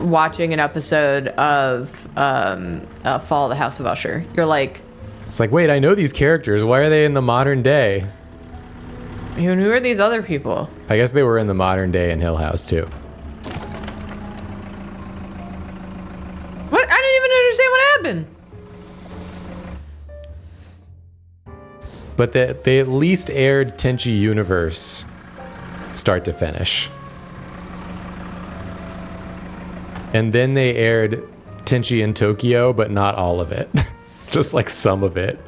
watching an episode of Fall of the House of Usher. You're like, It's like, wait, I know these characters. Why are they in the modern day? who are these other people? I guess they were in the modern day in Hill House too. What? I didn't even understand what happened. But they at least aired Tenchi Universe start to finish. And then they aired Tenchi in Tokyo, but not all of it. Just like some of it.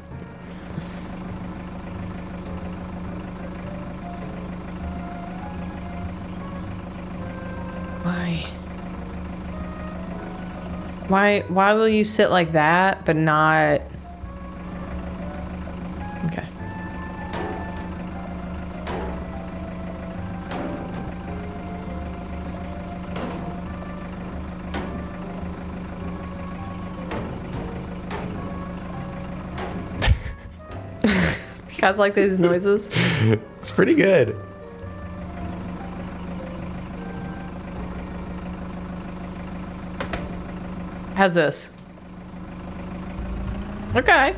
Why will you sit like that but not? Okay. You guys like these noises? It's pretty good. How's this? Okay.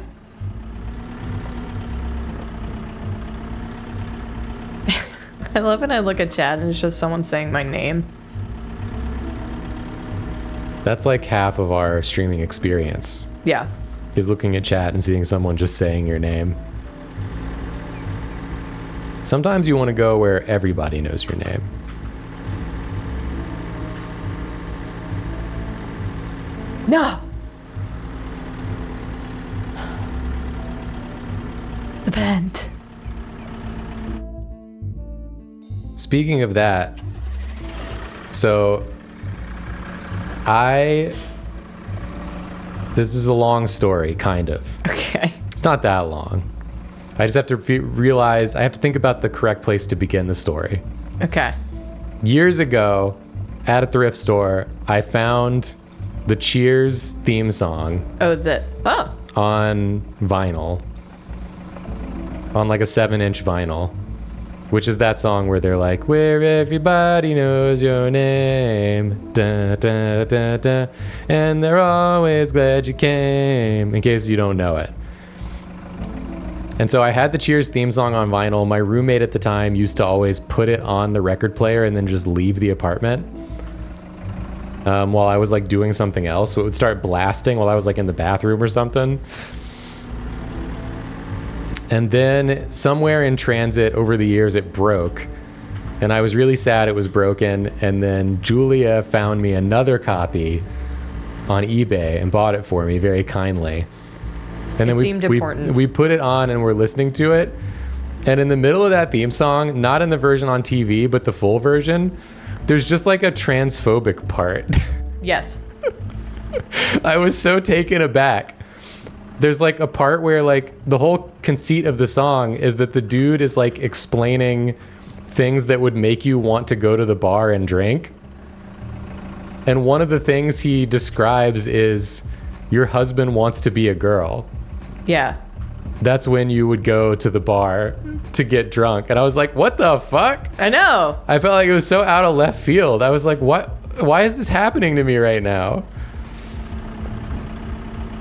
I love when I look at chat and it's just someone saying my name. That's like half of our streaming experience, Yeah. is looking at chat and seeing someone just saying your name. Sometimes you want to go where everybody knows your name. No. The vent. Speaking of that, so this is a long story, kind of. Okay. It's not that long. I just have to realize, I have to think about the correct place to begin the story. Okay. Years ago, at a thrift store, I found the Cheers theme song Oh. on vinyl, on like a 7-inch vinyl, which is that song where they're like, where everybody knows your name, da, da, da, da, and they're always glad you came, in case you don't know it. And so I had the Cheers theme song on vinyl. My roommate at the time used to always put it on the record player and then just leave the apartment while I was like doing something else. So it would start blasting while I was like in the bathroom or something. And then somewhere in transit over the years, it broke. And I was really sad it was broken. And then Julia found me another copy on eBay and bought it for me very kindly. And then seemed important. We put it on and we're listening to it. And in the middle of that theme song, not in the version on TV, but the full version, there's just like a transphobic part. Yes. I was so taken aback. There's like a part where like the whole conceit of the song is that the dude is like explaining things that would make you want to go to the bar and drink. And one of the things he describes is your husband wants to be a girl. Yeah. That's when you would go to the bar to get drunk. And I was like, what the fuck? I know. I felt like it was so out of left field. I was like, what? Why is this happening to me right now?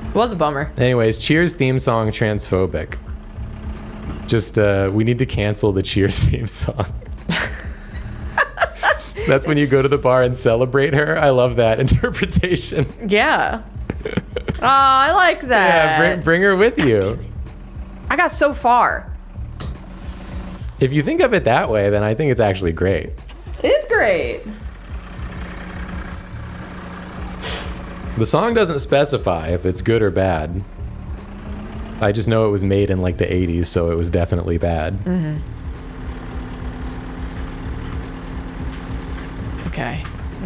It was a bummer. Anyways, Cheers theme song transphobic. Just we need to cancel the Cheers theme song. That's when you go to the bar and celebrate her. I love that interpretation. Yeah. Oh, I like that. Yeah, bring her with you. I got so far. If you think of it that way, then I think it's actually great. It is great. The song doesn't specify if it's good or bad. I just know it was made in like the 80s, so it was definitely bad. Mm-hmm.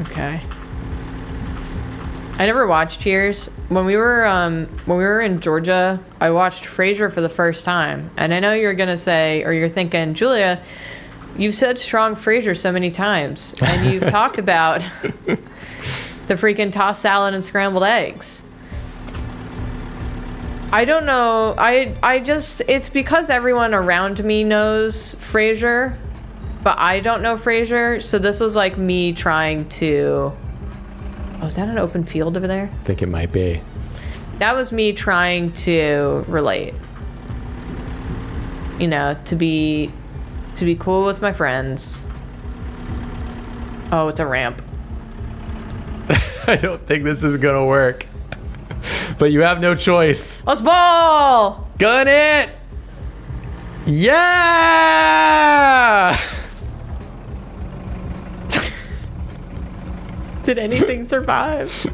Okay. I never watched Cheers. When we were in Georgia, I watched Frasier for the first time. And I know you're gonna say, or you're thinking, Julia, you've said strong Frasier so many times, and you've talked about the freaking tossed salad and scrambled eggs. I don't know. I just, it's because everyone around me knows Frasier, but I don't know Frasier. So this was like me trying to, oh, is that an open field over there? I think it might be. That was me trying to relate. You know, to be cool with my friends. Oh, it's a ramp. I don't think this is gonna work. But you have no choice. Let's ball! Gun it! Yeah! Did anything survive?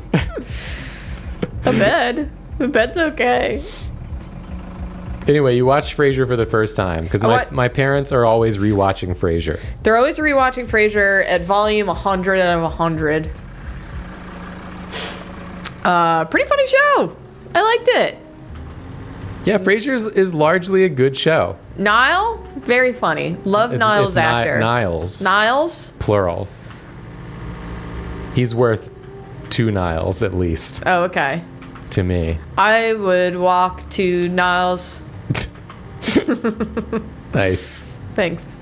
A bed. The bed's okay. Anyway, you watched Frasier for the first time because my parents are always rewatching Frasier. They're always rewatching Frasier at volume 100 out of 100. Pretty funny show. I liked it. Yeah, Frasier is largely a good show. Niall, very funny. Love Niall's actor. Niles. Niles? Plural. He's worth 2 Niles at least. Oh, okay. To me. I would walk to Niles. Nice. Thanks.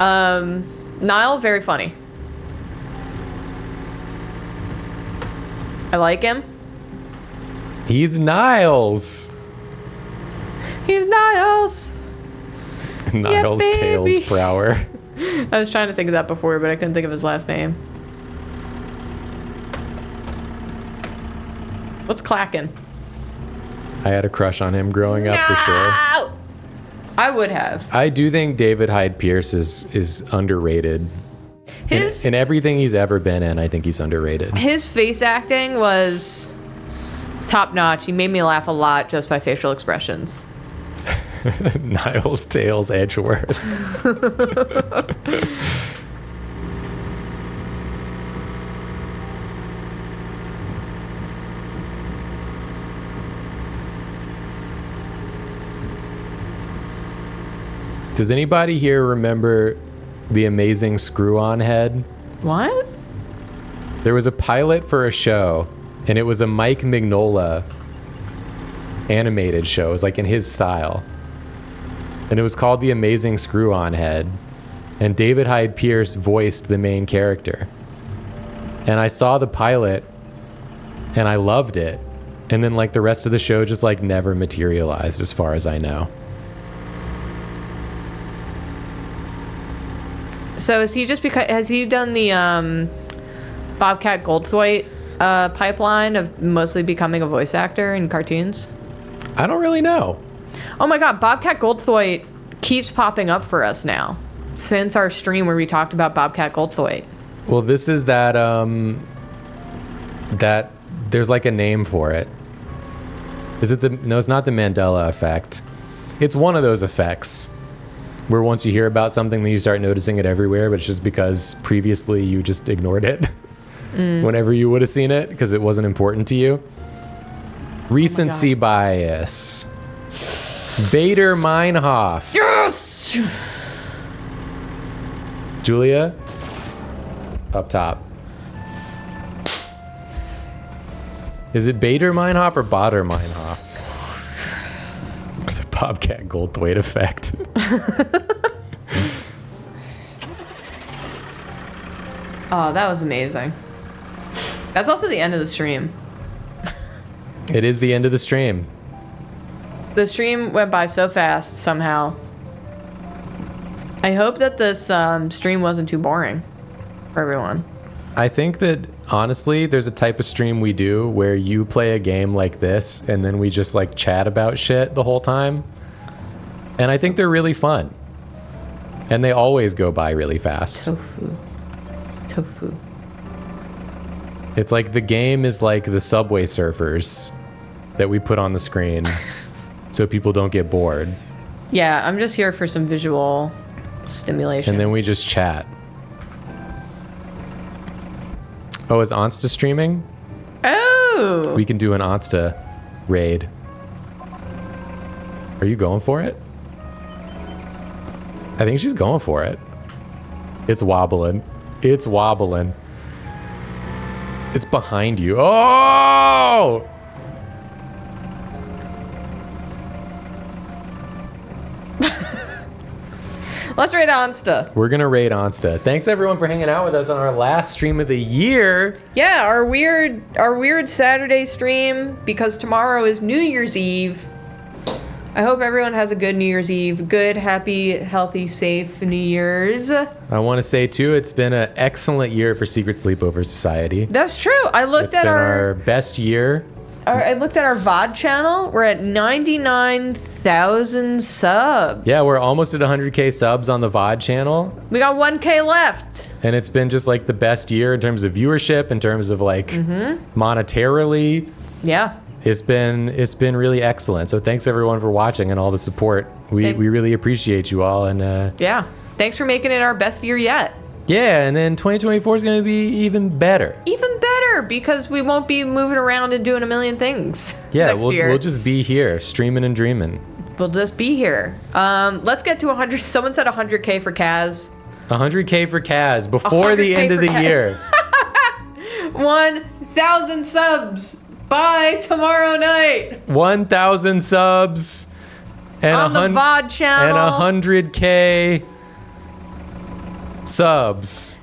Niall, very funny. I like him. He's Niles. He's Niles. Niles yeah, Tails Prower. I was trying to think of that before, but I couldn't think of his last name. What's clacking? I had a crush on him growing up for sure. I would have. I do think David Hyde Pierce is underrated. In everything he's ever been in, I think he's underrated. His face acting was top notch. He made me laugh a lot just by facial expressions. Niles Tails Edgeworth. Does anybody here remember The Amazing Screw-On Head? What? There was a pilot for a show, and it was a Mike Mignola animated show. It was like in his style. And it was called The Amazing Screw-On Head. And David Hyde Pierce voiced the main character. And I saw the pilot, and I loved it. And then like the rest of the show just like never materialized as far as I know. So is he just has he done the Bobcat Goldthwait pipeline of mostly becoming a voice actor in cartoons? I don't really know. Oh my god, Bobcat Goldthwait keeps popping up for us now since our stream where we talked about Bobcat Goldthwait. Well, this is that that there's like a name for it. Is it no, it's not the Mandela effect. It's one of those effects where once you hear about something, then you start noticing it everywhere, but it's just because previously you just ignored it. whenever you would have seen it because it wasn't important to you. Recency bias. Bader Meinhof. Yes! Julia, up top. Is it Bader Meinhof or Bader Meinhof? The Bobcat Goldthwait effect. Oh, that was amazing. That's also the end of the stream. It is the end of the stream. The stream went by so fast somehow. I hope that this stream wasn't too boring for everyone. I think that, honestly, there's a type of stream we do where you play a game like this and then we just like chat about shit the whole time. And I think they're really fun. And they always go by really fast. Tofu. It's like the game is like the Subway Surfers that we put on the screen so people don't get bored. Yeah, I'm just here for some visual stimulation. And then we just chat. Oh, is Onsta streaming? Oh! We can do an Onsta raid. Are you going for it? I think she's going for it. It's wobbling. It's wobbling. It's behind you. Oh! Let's raid Onsta. We're gonna raid Onsta. Thanks everyone for hanging out with us on our last stream of the year. Yeah, our weird Saturday stream, because tomorrow is New Year's Eve. I hope everyone has a good New Year's Eve. Good, happy, healthy, safe New Year's. I want to say too, it's been an excellent year for Secret Sleepover Society. That's true. I looked It's been our best year. I looked at our VOD channel. We're at 99,000 subs. Yeah, we're almost at 100K subs on the VOD channel. We got 1K left. And it's been just like the best year in terms of viewership, in terms of like monetarily. Yeah. It's been really excellent. So thanks everyone for watching and all the support. We really appreciate you all. And yeah, thanks for making it our best year yet. yeah, and then 2024 is going to be even better. Even better, because we won't be moving around and doing a million things. Yeah, next year. we'll just be here, streaming and dreaming. We'll just be here. Let's get to 100. Someone said 100K for Kaz. 100K for Kaz before the 100K end of for the Kaz. year. 1,000 subs by tomorrow night 1,000 subs and on the VOD channel. And 100K subs.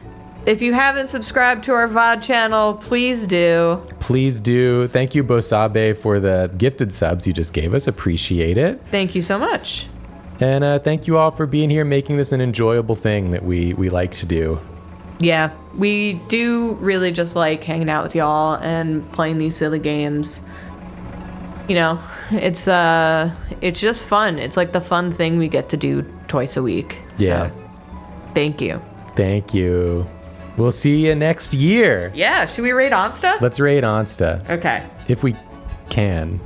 If you haven't subscribed to our VOD channel, please do. Please do. Thank you, Bosabe, for the gifted subs you just gave us. Appreciate it. Thank you so much. And thank you all for being here, making this an enjoyable thing that we like to do. Yeah, we do really just like hanging out with y'all and playing these silly games. You know, it's just fun. It's like the fun thing we get to do twice a week. Yeah. So, thank you. Thank you. We'll see you next year. Yeah, should we raid Onsta? Let's raid Onsta. Okay. If we can.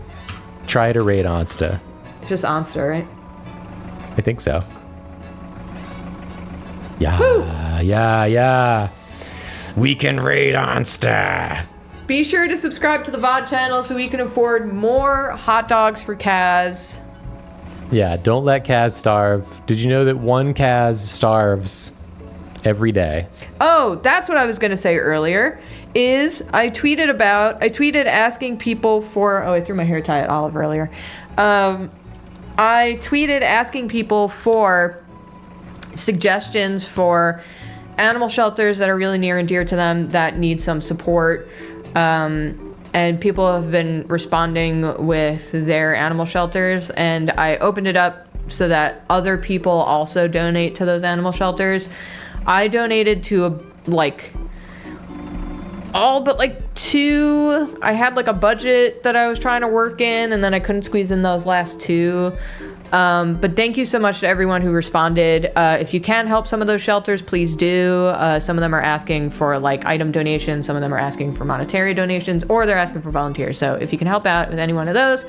Try to raid Onsta. It's just Onsta, right? I think so. Yeah, yeah. We can raid Onsta. Be sure to subscribe to the VOD channel so we can afford more hot dogs for Kaz. Yeah, don't let Kaz starve. Did you know that one Kaz starves every day? Oh, that's what I was going to say earlier. I tweeted asking people for, I threw my hair tie at Olive earlier. I tweeted asking people for suggestions for animal shelters that are really near and dear to them that need some support. And people have been responding with their animal shelters, and I opened it up so that other people also donate to those animal shelters. I donated to all but two. I had a budget that I was trying to work in, and then I couldn't squeeze in those last two. But thank you so much to everyone who responded. If you can help some of those shelters, please do. Some of them are asking for item donations. Some of them are asking for monetary donations, or they're asking for volunteers. So if you can help out with any one of those,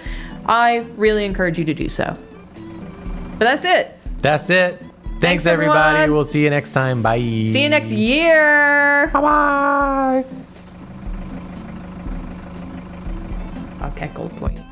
I really encourage you to do so. But that's it. That's it. Thanks everybody. everyone. We'll see you next time. Bye. See you next year. Bye-bye. at Gold Point.